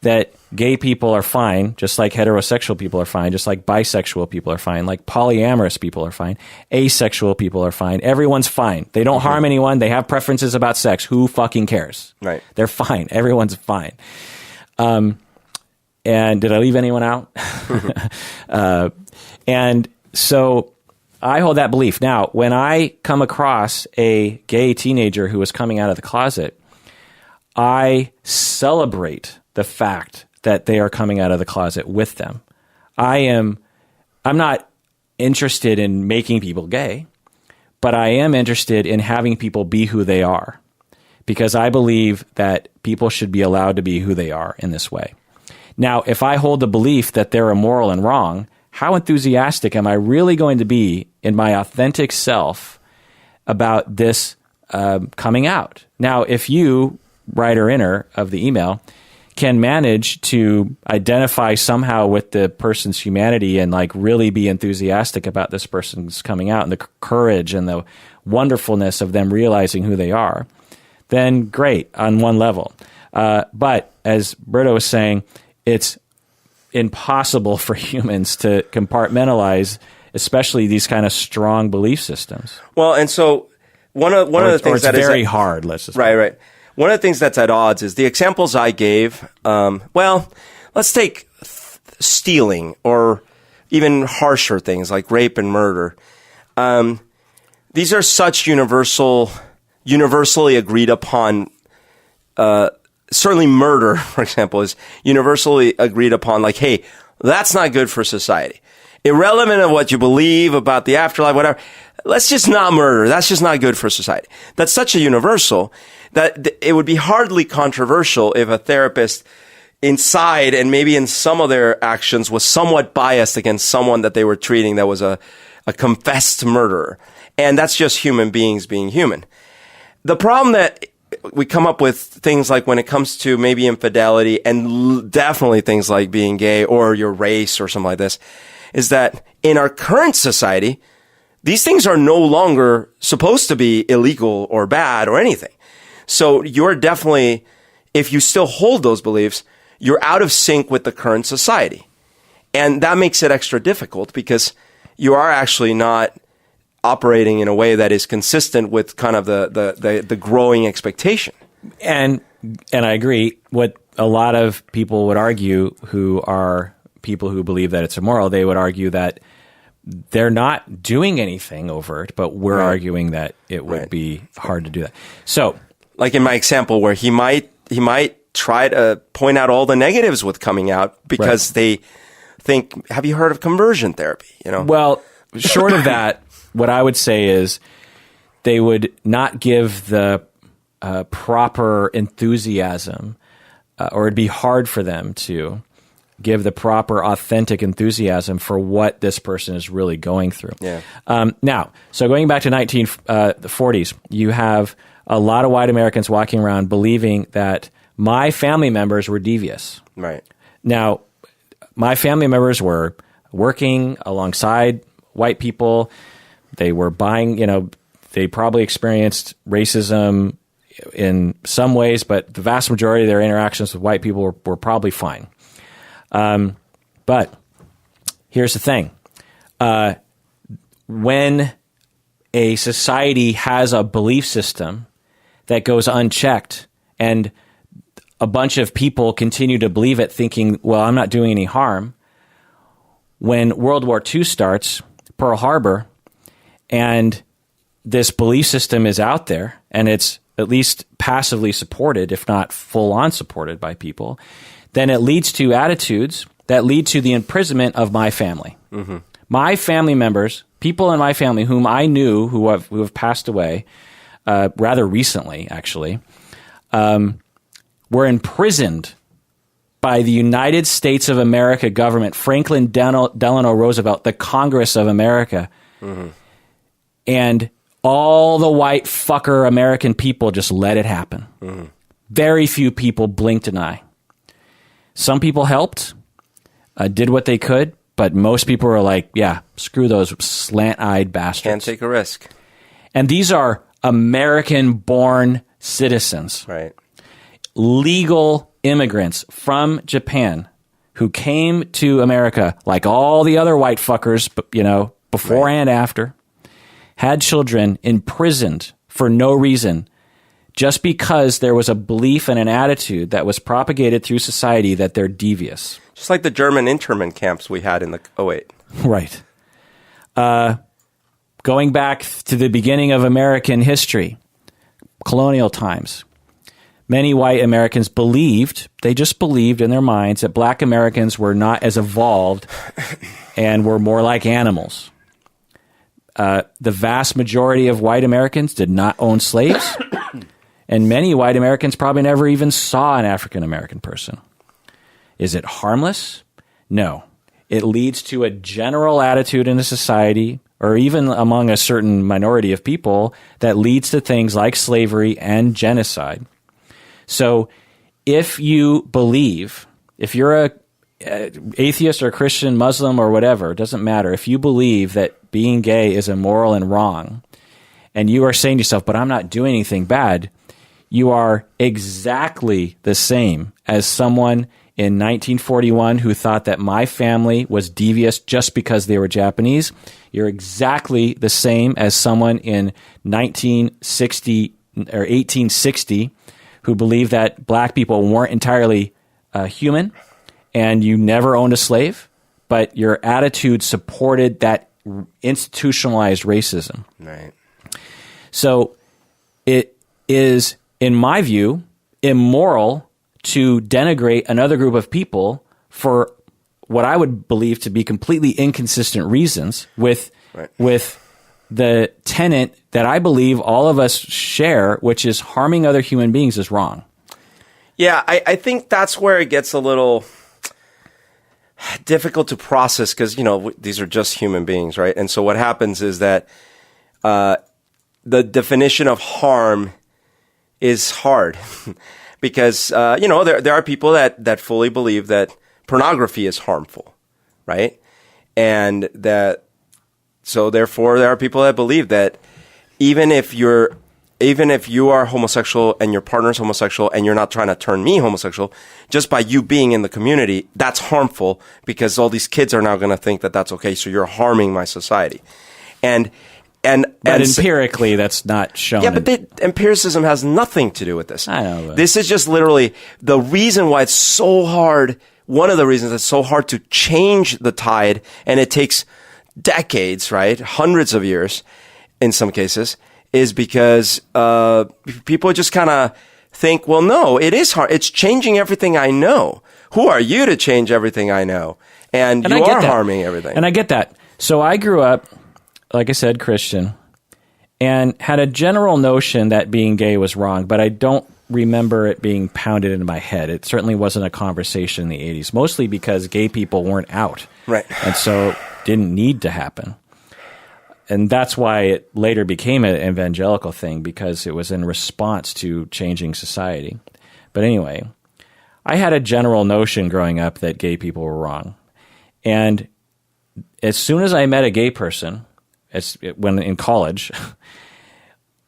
that gay people are fine, just like heterosexual people are fine, just like bisexual people are fine, like polyamorous people are fine, asexual people are fine. Everyone's fine. They don't harm anyone. They have preferences about sex. Who fucking cares? Right. They're fine. Everyone's fine. And did I leave anyone out? And so I hold that belief. Now, when I come across a gay teenager who is coming out of the closet, I celebrate the fact that they are coming out of the closet with them. I'm not interested in making people gay, but I am interested in having people be who they are, because I believe that people should be allowed to be who they are in this way. Now, if I hold the belief that they're immoral and wrong, how enthusiastic am I really going to be in my authentic self about this coming out? Now, if you, writer-inner of the email, can manage to identify somehow with the person's humanity and like really be enthusiastic about this person's coming out and the courage and the wonderfulness of them realizing who they are, then great on one level. But as Berto was saying, it's impossible for humans to compartmentalize, especially these kind of strong belief systems. Well, and so one of the things that is very hard. Let's just right. One of the things that's at odds is the examples I gave. Well, let's take stealing or even harsher things like rape and murder. These are such universally agreed upon. Certainly murder, for example, is universally agreed upon. Like, hey, that's not good for society. Irrelevant of what you believe about the afterlife, whatever. Let's just not murder. That's just not good for society. That's such a universal that it would be hardly controversial if a therapist inside and maybe in some of their actions was somewhat biased against someone that they were treating that was a confessed murderer. And that's just human beings being human. The problem that we come up with things like when it comes to maybe infidelity and definitely things like being gay or your race or something like this, is that in our current society, these things are no longer supposed to be illegal or bad or anything. So you're definitely, if you still hold those beliefs, you're out of sync with the current society. And that makes it extra difficult because you are actually not operating in a way that is consistent with kind of the growing expectation. And I agree. What a lot of people would argue, who are people who believe that it's immoral, they would argue that they're not doing anything overt, but we're arguing that it would be hard to do that. So, like in my example, where he might try to point out all the negatives with coming out because they think, have you heard of conversion therapy? You know, well, short of that, what I would say is they would not give the proper enthusiasm, or it'd be hard for them to give the proper, authentic enthusiasm for what this person is really going through. Yeah. Now, so going back to the 1940s, you have a lot of white Americans walking around believing that my family members were devious. Right. Now, my family members were working alongside white people. They were buying, they probably experienced racism in some ways, but the vast majority of their interactions with white people were probably fine. But here's the thing. When a society has a belief system that goes unchecked and a bunch of people continue to believe it thinking, well, I'm not doing any harm. When World War II starts, Pearl Harbor, and this belief system is out there and it's at least passively supported, if not full on supported by people, then it leads to attitudes that lead to the imprisonment of my family. Mm-hmm. My family members, people in my family whom I knew who have passed away rather recently, actually, were imprisoned by the United States of America government, Franklin Delano Roosevelt, the Congress of America. Mm-hmm. And all the white fucker American people just let it happen. Mm-hmm. Very few people blinked an eye. Some people helped, did what they could, but most people were like, yeah, screw those slant-eyed bastards. Can't take a risk. And these are American-born citizens. Right. Legal immigrants from Japan who came to America like all the other white fuckers, before and after, had children imprisoned for no reason, just because there was a belief and an attitude that was propagated through society that they're devious. Just like the German internment camps we had in the 08. Right. Going back to the beginning of American history, colonial times, many white Americans they just believed in their minds that black Americans were not as evolved and were more like animals. The vast majority of white Americans did not own slaves, and many white Americans probably never even saw an African American person. Is it harmless? No. It leads to a general attitude in a society, or even among a certain minority of people, that leads to things like slavery and genocide. So if you believe, if you're a atheist or Christian, Muslim or whatever, it doesn't matter. If you believe that being gay is immoral and wrong, and you are saying to yourself, but I'm not doing anything bad, you are exactly the same as someone in 1941 who thought that my family was devious just because they were Japanese. You're exactly the same as someone in 1960 or 1860 who believed that black people weren't entirely human, and you never owned a slave, but your attitude supported that institutionalized racism. Right. So it is, in my view, immoral to denigrate another group of people for what I would believe to be completely inconsistent reasons with the tenet that I believe all of us share, which is harming other human beings is wrong. Yeah, I think that's where it gets a little difficult to process because, these are just human beings, right? And so what happens is that the definition of harm is hard because, there are people that fully believe that pornography is harmful, right? And so therefore there are people that believe that even if you are homosexual and your partner's homosexual and you're not trying to turn me homosexual, just by you being in the community, that's harmful because all these kids are now going to think that that's okay. So you're harming my society. But empirically, that's not shown. Yeah, but empiricism has nothing to do with this. I know. But this is just literally the reason why it's so hard. One of the reasons it's so hard to change the tide, and it takes decades, right? Hundreds of years in some cases, is because people just kind of think, well, no, it is hard. It's changing everything I know. Who are you to change everything I know? And you are harming everything. And I get that. So I grew up, like I said, Christian, and had a general notion that being gay was wrong, but I don't remember it being pounded into my head. It certainly wasn't a conversation in the 80s, mostly because gay people weren't out. Right. And so it didn't need to happen. And that's why it later became an evangelical thing, because it was in response to changing society. But anyway, I had a general notion growing up that gay people were wrong. And as soon as I met a gay person, when in college,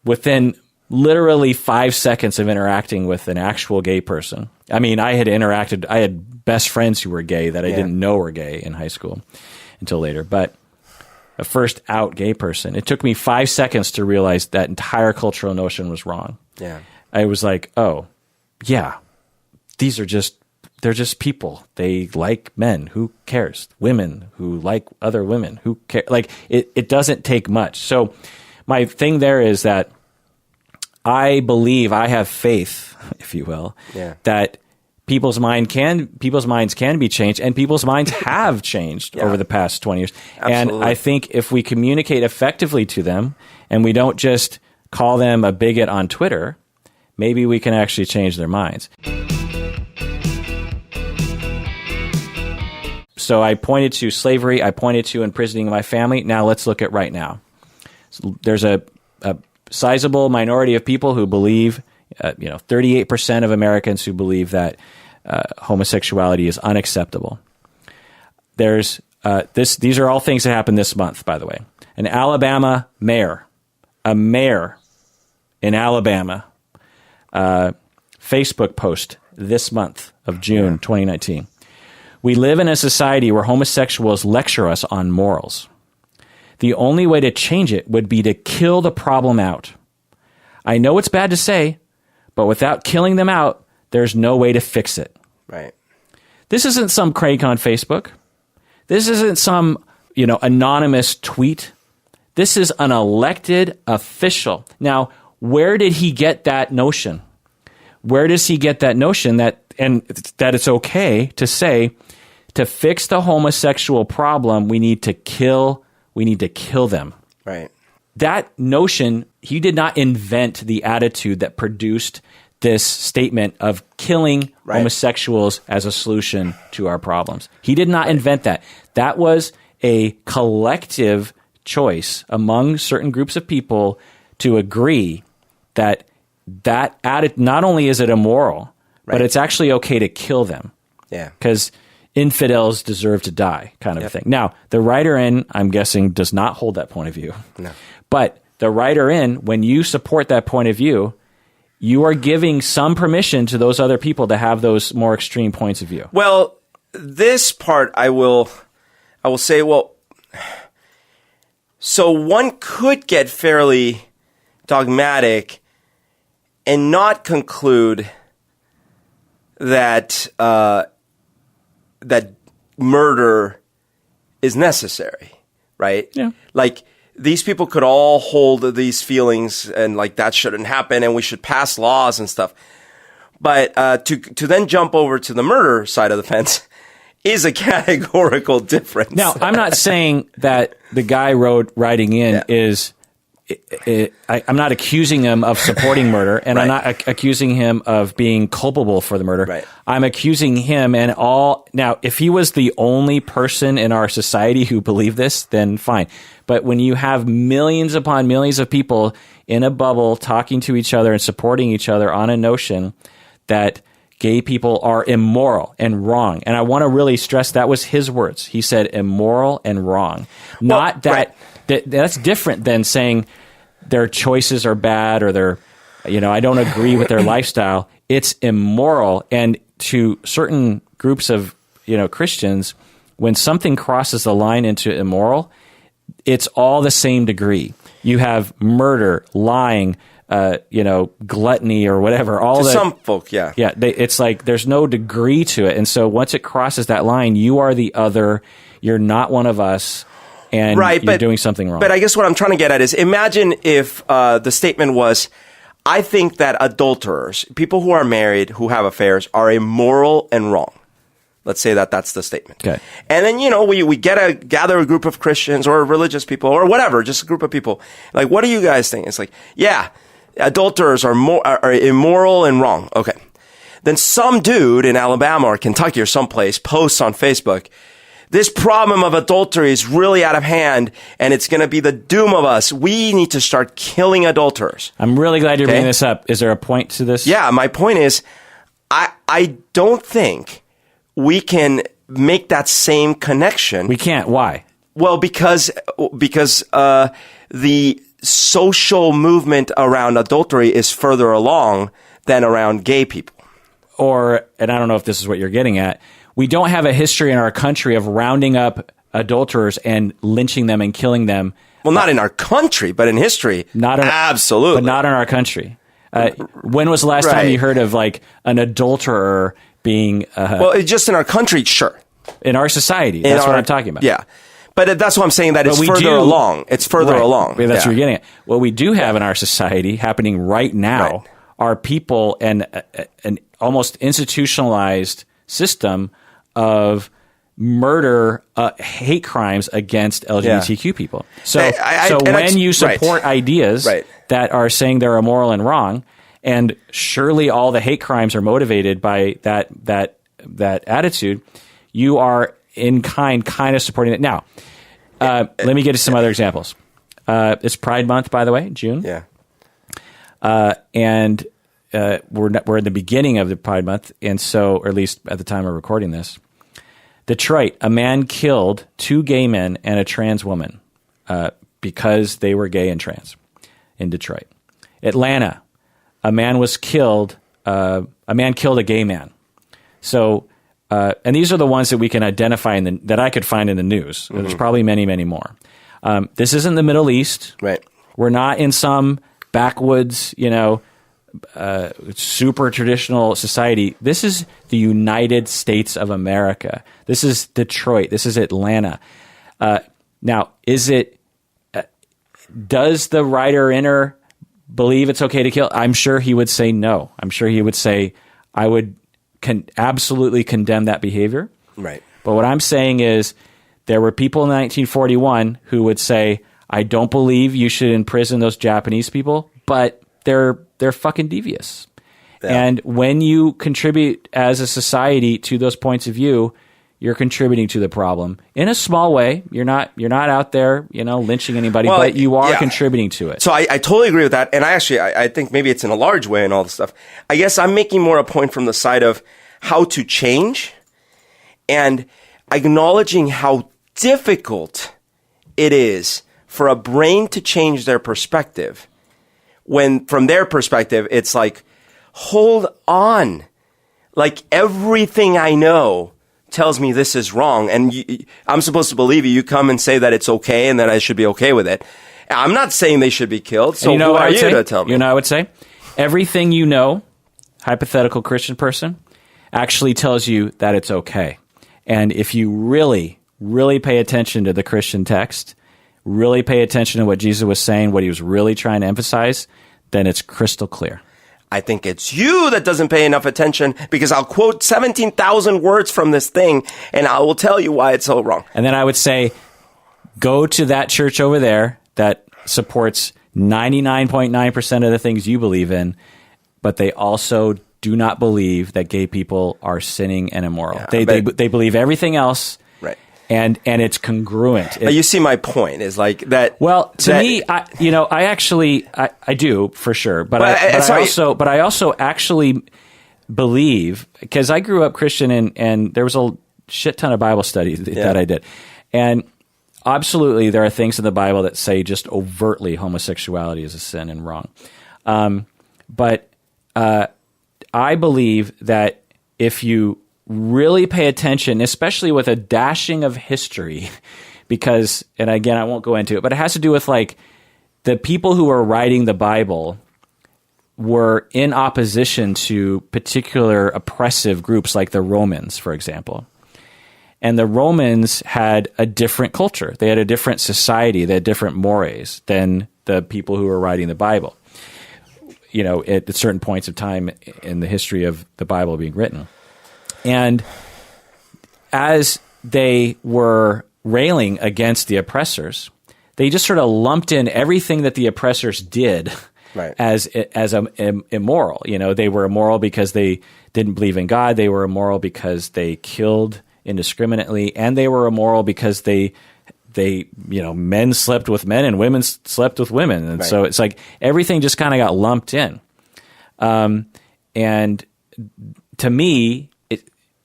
within literally 5 seconds of interacting with an actual gay person, I mean, I had best friends who were gay that I didn't know were gay in high school until later, but a first out gay person, it took me 5 seconds to realize that entire cultural notion was wrong. Yeah. I was like, oh, yeah, they're just people. They like men. Who cares? Women who like other women. Who care? Like, it doesn't take much. So my thing there is that I have faith, if you will, that people's minds can be changed, and people's minds have changed over the past 20 years. Absolutely. And I think if we communicate effectively to them and we don't just call them a bigot on Twitter, maybe we can actually change their minds. So I pointed to slavery. I pointed to imprisoning my family. Now let's look at right now. So there's a sizable minority of people who believe, 38% of Americans who believe that homosexuality is unacceptable. There's these are all things that happened this month, by the way. An Alabama mayor, in Alabama, Facebook post this month of June 2019. We live in a society where homosexuals lecture us on morals. The only way to change it would be to kill the problem out. I know it's bad to say, but without killing them out, there's no way to fix it. Right. This isn't some crank on Facebook. This isn't some, anonymous tweet. This is an elected official. Now, where did he get that notion? Where does he get that notion that it's okay to say, to fix the homosexual problem, we need to kill them. Right. That notion, he did not invent the attitude that produced this statement of killing homosexuals as a solution to our problems. He did not invent that. That was a collective choice among certain groups of people to agree that not only is it immoral, but it's actually okay to kill them. Yeah. Because infidels deserve to die, kind of a thing. Now, the writer in, I'm guessing, does not hold that point of view. No. But the writer in, when you support that point of view, you are giving some permission to those other people to have those more extreme points of view. Well, this part I will say, so one could get fairly dogmatic and not conclude that that murder is necessary, right? Yeah. Like, these people could all hold these feelings and like that shouldn't happen and we should pass laws and stuff. But to then jump over to the murder side of the fence is a categorical difference. Now, I'm not saying that the guy writing in is I'm not accusing him of supporting murder, and I'm not accusing him of being culpable for the murder. Right. I'm accusing him and all. Now, if he was the only person in our society who believed this, then fine. But when you have millions upon millions of people in a bubble talking to each other and supporting each other on a notion that gay people are immoral and wrong, and I want to really stress that was his words. He said immoral and wrong. Not that. That's different than saying their choices are bad or they're, I don't agree with their lifestyle. It's immoral. And to certain groups of, Christians, when something crosses the line into immoral, it's all the same degree. You have murder, lying, gluttony or whatever. Some folk, yeah. Yeah, it's like there's no degree to it. And so once it crosses that line, you are the other. You're not one of us. And you're doing something wrong. But I guess what I'm trying to get at is imagine if the statement was, I think that adulterers, people who are married, who have affairs, are immoral and wrong. Let's say that that's the statement. Okay. And then, we gather a group of Christians or religious people or whatever, just a group of people. Like, what do you guys think? It's like, yeah, adulterers are immoral and wrong. Okay. Then some dude in Alabama or Kentucky or someplace posts on Facebook, this problem of adultery is really out of hand, and it's going to be the doom of us. We need to start killing adulterers. I'm really glad you're bringing this up. Is there a point to this? Yeah, my point is, I don't think we can make that same connection. We can't. Why? Well, because the social movement around adultery is further along than around gay people. And I don't know if this is what you're getting at, we don't have a history in our country of rounding up adulterers and lynching them and killing them. Well, not in our country, but in history. Absolutely. But not in our country. When was the last time you heard of like an adulterer being... well, just in our country, sure. In our society. That's what I'm talking about. Yeah. But that's what I'm saying, that it's further along. It's further along. That's what you're getting at. What we do have in our society happening right now are people and an almost institutionalized system of murder, hate crimes against LGBTQ people. So, when you support ideas that are saying they're immoral and wrong, and surely all the hate crimes are motivated by that attitude, you are in kind of supporting it. Now, let me get to some other examples. It's Pride Month, by the way, June. Yeah. And we're in the beginning of the Pride Month, and so, or at least at the time of recording this, Detroit, a man killed 2 gay men and a trans woman because they were gay and trans in Detroit. Atlanta, a man was killed. A man killed a gay man. So, and these are the ones that we can identify that I could find in the news. Mm-hmm. There's probably many, many more. This isn't the Middle East. Right. We're not in some backwoods, super traditional society. This is the United States of America. This is Detroit. This is Atlanta. Now, does the writer-inner believe it's okay to kill? I'm sure he would say no. I'm sure he would say, I would absolutely condemn that behavior. Right. But what I'm saying is there were people in 1941 who would say, I don't believe you should imprison those Japanese people, but they're fucking devious. Yeah. And when you contribute as a society to those points of view, you're contributing to the problem in a small way. You're not out there, lynching anybody, but you are contributing to it. So I totally agree with that. And I think maybe it's in a large way and all this stuff. I guess I'm making more a point from the side of how to change and acknowledging how difficult it is for a brain to change their perspective. When from their perspective, it's like, hold on. Like everything I know tells me this is wrong. And I'm supposed to believe you. You come and say that it's okay and that I should be okay with it. I'm not saying they should be killed. So who are you to tell me? I would say everything hypothetical Christian person, actually tells you that it's okay. And if you really, really pay attention to the Christian text, really pay attention to what Jesus was saying, what he was really trying to emphasize, then it's crystal clear. I think it's you that doesn't pay enough attention, because I'll quote 17,000 words from this thing and I will tell you why it's so wrong. And then I would say, go to that church over there that supports 99.9% of the things you believe in, but they also do not believe that gay people are sinning and immoral. They believe everything else. Right. And it's congruent. But you see my point is like that. Well, to me, I do for sure. But I also actually believe, because I grew up Christian and there was a shit ton of Bible studies that I did. And absolutely, there are things in the Bible that say just overtly homosexuality is a sin and wrong. But I believe that if you really pay attention, especially with a dashing of history, because, and again, I won't go into it, but it has to do with like the people who are writing the Bible were in opposition to particular oppressive groups like the Romans, for example. And the Romans had a different culture. They had a different society. They had different mores than the people who were writing the Bible, at certain points of time in the history of the Bible being written. And as they were railing against the oppressors, they just sort of lumped in everything that the oppressors did as immoral. They were immoral because they didn't believe in God. They were immoral because they killed indiscriminately, and they were immoral because they men slept with men and women slept with women, and so it's like everything just kind of got lumped in. And to me,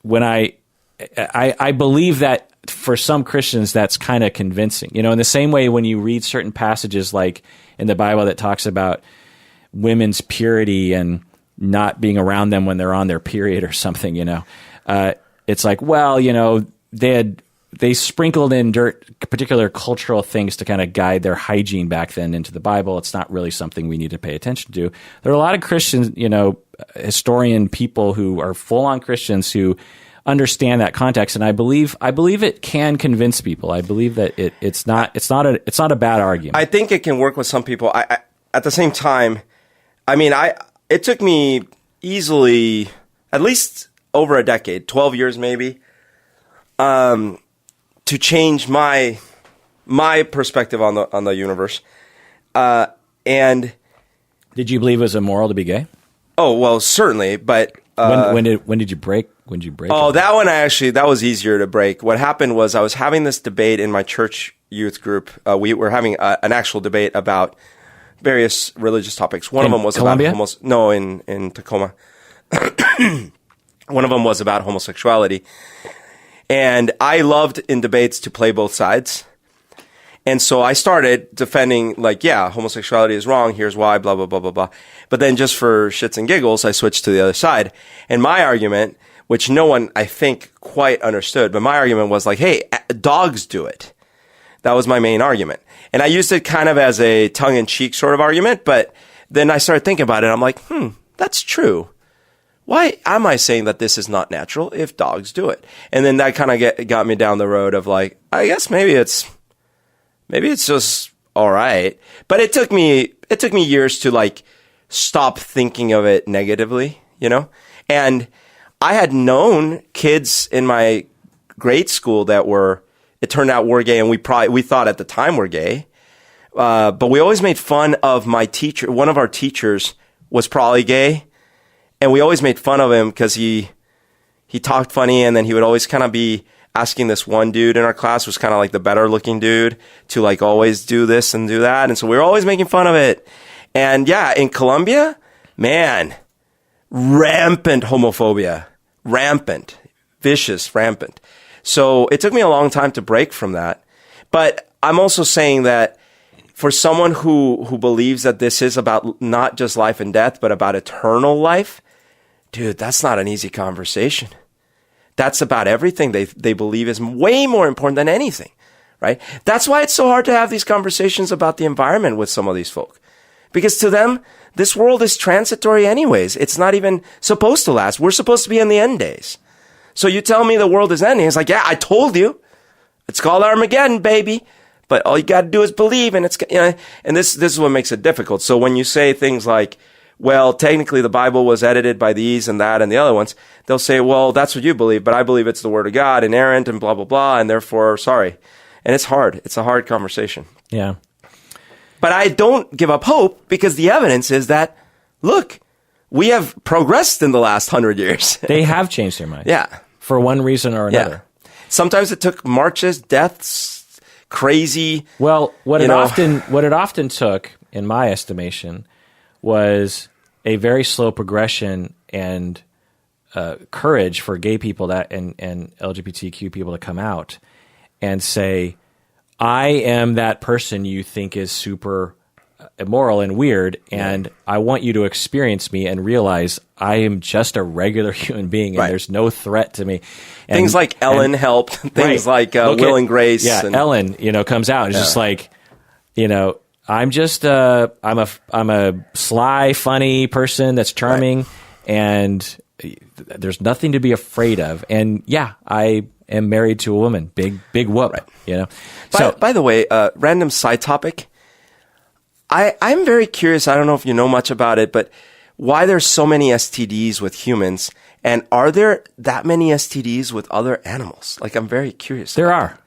when I believe that for some Christians that's kind of convincing. In the same way when you read certain passages like in the Bible that talks about women's purity and not being around them when they're on their period or something, it's like, well, they sprinkled in particular cultural things to kind of guide their hygiene back then into the Bible. It's not really something we need to pay attention to. There are a lot of Christian, historian people who are full-on Christians who understand that context, and I believe it can convince people. I believe that it's not a bad argument. I think it can work with some people. I at the same time, it took me easily at least over a decade, 12 years maybe, to change my perspective on the universe. And did you believe it was immoral to be gay? Oh, well, certainly, but when did you break? When did you break? Oh, that one that was easier to break. What happened was I was having this debate in my church youth group. We were having an actual debate about various religious topics. One of them was Columbia? about in Tacoma. One of them was about homosexuality. And I loved in debates to play both sides. And so I started defending, homosexuality is wrong. Here's why, blah, blah, blah, blah, blah. But then just for shits and giggles, I switched to the other side. And my argument, which no one, I think, quite understood, but my argument was like, hey, dogs do it. That was my main argument. And I used it kind of as a tongue-in-cheek sort of argument, but then I started thinking about it. I'm like, that's true. Why am I saying that this is not natural if dogs do it? And then that kind of got me down the road of like, I guess maybe it's just all right. But it took me years to stop thinking of it negatively, And I had known kids in my grade school that it turned out were gay, and we thought at the time were gay. But we always made fun of my teacher. One of our teachers was probably gay. And we always made fun of him because he talked funny, and then he would always kind of be asking this one dude in our class, was kind of like the better looking dude, to always do this and do that. And so we were always making fun of it. And yeah, in Colombia, man, rampant homophobia, rampant, vicious, rampant. So it took me a long time to break from that. But I'm also saying that for someone who believes that this is about not just life and death, but about eternal life, dude, that's not an easy conversation. That's about everything they believe is way more important than anything, right? That's why it's so hard to have these conversations about the environment with some of these folk. Because to them, this world is transitory anyways. It's not even supposed to last. We're supposed to be in the end days. So you tell me the world is ending. It's like, yeah, I told you. It's called Armageddon, baby. But all you got to do is believe, and and this is what makes it difficult. So when you say things like, well, technically the Bible was edited by these and that and the other ones, they'll say, well, that's what you believe, but I believe it's the Word of God, inerrant and blah, blah, blah, and therefore, sorry. And it's hard. It's a hard conversation. Yeah. But I don't give up hope because the evidence is that, look, we have progressed in the last 100 years. They have changed their mind. Yeah. For one reason or another. Yeah. Sometimes it took marches, deaths, crazy. Well, what it often took, in my estimation, was a very slow progression and courage for gay people and LGBTQ people to come out and say, I am that person you think is super immoral and weird, and I want you to experience me and realize I am just a regular human being, and there's no threat to me. And, things like Ellen helped. Things like Will and Grace. Yeah, Ellen, comes out and is just like, I'm just I'm a sly, funny person that's charming, and there's nothing to be afraid of. And yeah, I am married to a woman. Big whoop. Right. By the way, random side topic. I'm very curious. I don't know if you know much about it, but why there's so many STDs with humans, and are there that many STDs with other animals? Like, I'm very curious. There are.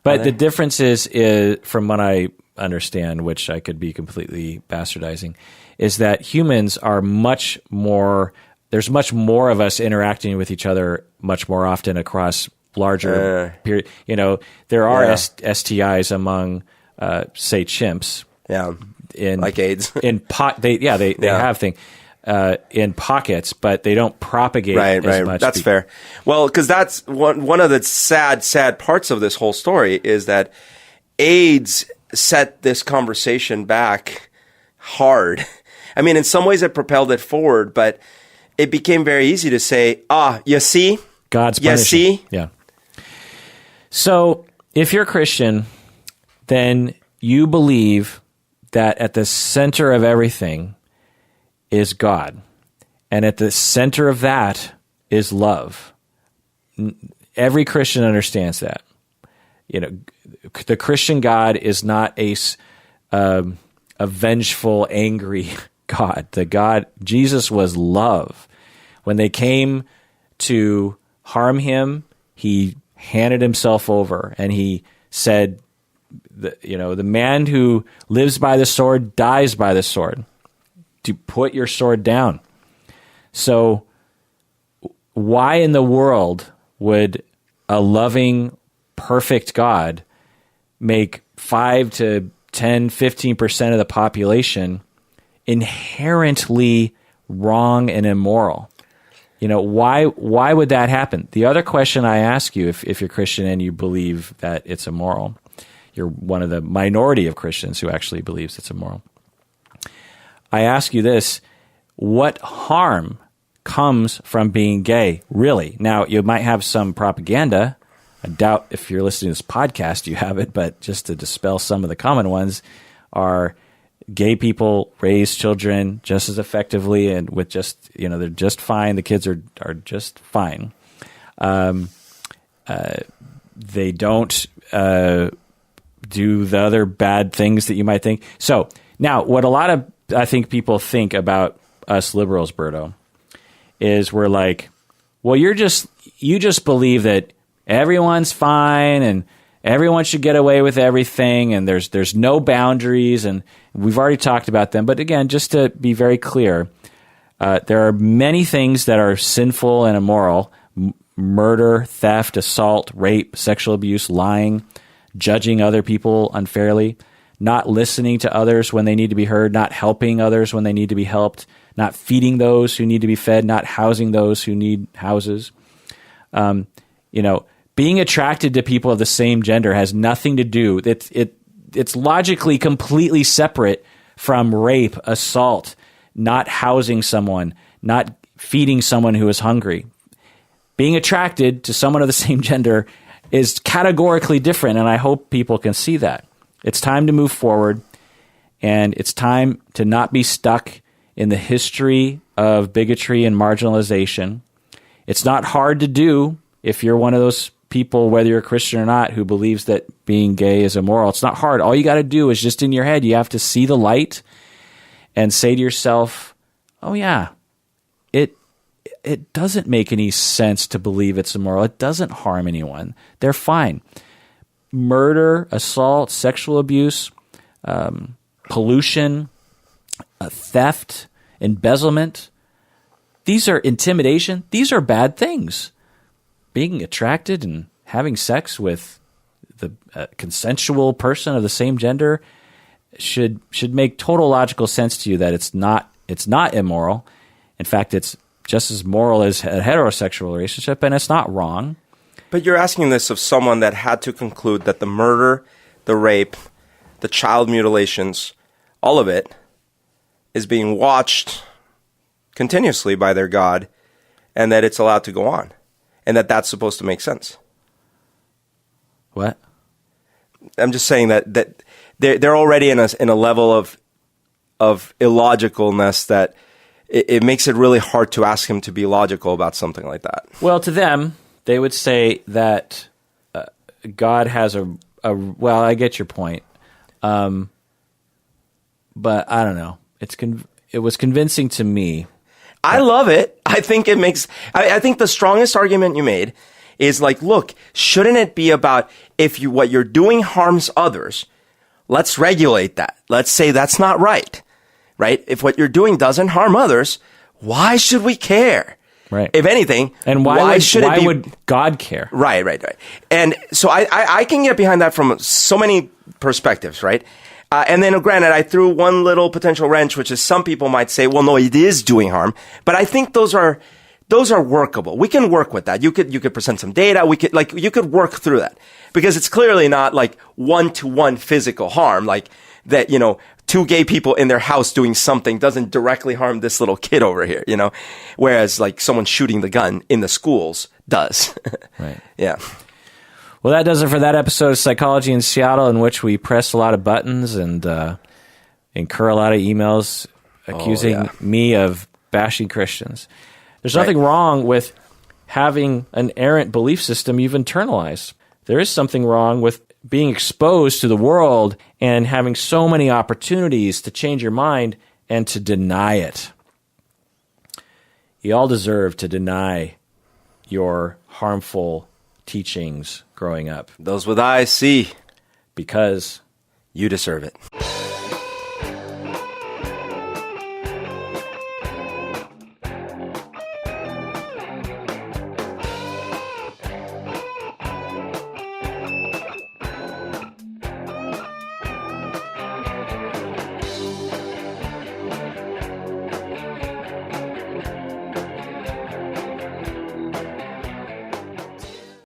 But the difference is, from what I understand, which I could be completely bastardizing, is that humans are much more, there's much more of us interacting with each other much more often across larger period. There are STIs among, say, chimps. Yeah. Like AIDS. They have things in pockets, but they don't propagate as much. That's fair. Well, because that's one of the sad parts of this whole story is that AIDS set this conversation back hard. I mean, in some ways it propelled it forward, but it became very easy to say, you see? God's punishing. You see? Yeah. So if you're a Christian, then you believe that at the center of everything is God. And at the center of that is love. Every Christian understands that. The Christian God is not a vengeful, angry God. Jesus was love. When they came to harm him, he handed himself over and he said, the man who lives by the sword dies by the sword. To put your sword down. So why in the world would a loving, perfect God make 5 to 10, 15% of the population inherently wrong and immoral? Why would that happen? The other question I ask you, if you're Christian and you believe that it's immoral, you're one of the minority of Christians who actually believes it's immoral. I ask you this, what harm comes from being gay, really? Now, you might have some propaganda. I doubt if you're listening to this podcast you have it, but just to dispel some of the common ones are gay people raise children just as effectively and with just, they're just fine. The kids are just fine. They don't do the other bad things that you might think. So now what a lot of, I think, people think about us liberals, Berto, is we're like, well, you just believe that everyone's fine and everyone should get away with everything and there's no boundaries, and we've already talked about them. But again, just to be very clear, there are many things that are sinful and immoral: murder, theft, assault, rape, sexual abuse, lying, judging other people unfairly, not listening to others when they need to be heard, not helping others when they need to be helped, not feeding those who need to be fed, not housing those who need houses. Being attracted to people of the same gender has nothing to do. It's logically completely separate from rape, assault, not housing someone, not feeding someone who is hungry. Being attracted to someone of the same gender is categorically different, and I hope people can see that. It's time to move forward, and it's time to not be stuck in the history of bigotry and marginalization. It's not hard to do if you're one of those people, whether you're a Christian or not, who believes that being gay is immoral. It's not hard. All you got to do is just in your head, you have to see the light and say to yourself, oh yeah, it doesn't make any sense to believe it's immoral. It doesn't harm anyone. They're fine. Murder, assault, sexual abuse, pollution, theft, embezzlement. These are intimidation. These are bad things. Being attracted and having sex with the consensual person of the same gender should make total logical sense to you that it's not immoral. In fact, it's just as moral as a heterosexual relationship, and it's not wrong. But you're asking this of someone that had to conclude that the murder, the rape, the child mutilations, all of it is being watched continuously by their God, and that it's allowed to go on, and that that's supposed to make sense. What? I'm just saying that they're already in a level of illogicalness that it makes it really hard to ask him to be logical about something like that. Well, to them, they would say that God has a well, I get your point. But I don't know. It was convincing to me. I love it. I think it makes, I think the strongest argument you made is like, look, shouldn't it be about what you're doing harms others, let's regulate that. Let's say that's not right. Right? If what you're doing doesn't harm others, why should we care? Right. If anything, and why would God care? Right. And so I can get behind that from so many perspectives, right? And then granted, I threw one little potential wrench, which is some people might say, well, no, it is doing harm. But I think those are workable. We can work with that. You could present some data. You could work through that because it's clearly not like one-to-one physical harm, like that, two gay people in their house doing something doesn't directly harm this little kid over here, whereas like someone shooting the gun in the schools does. Right. Yeah. Well, that does it for that episode of Psychology in Seattle, in which we press a lot of buttons and incur a lot of emails accusing me of bashing Christians. There's nothing wrong with having an errant belief system you've internalized. There is something wrong with being exposed to the world and having so many opportunities to change your mind and to deny it. You all deserve to deny your harmful teachings growing up. Those with eyes see. Because you deserve it.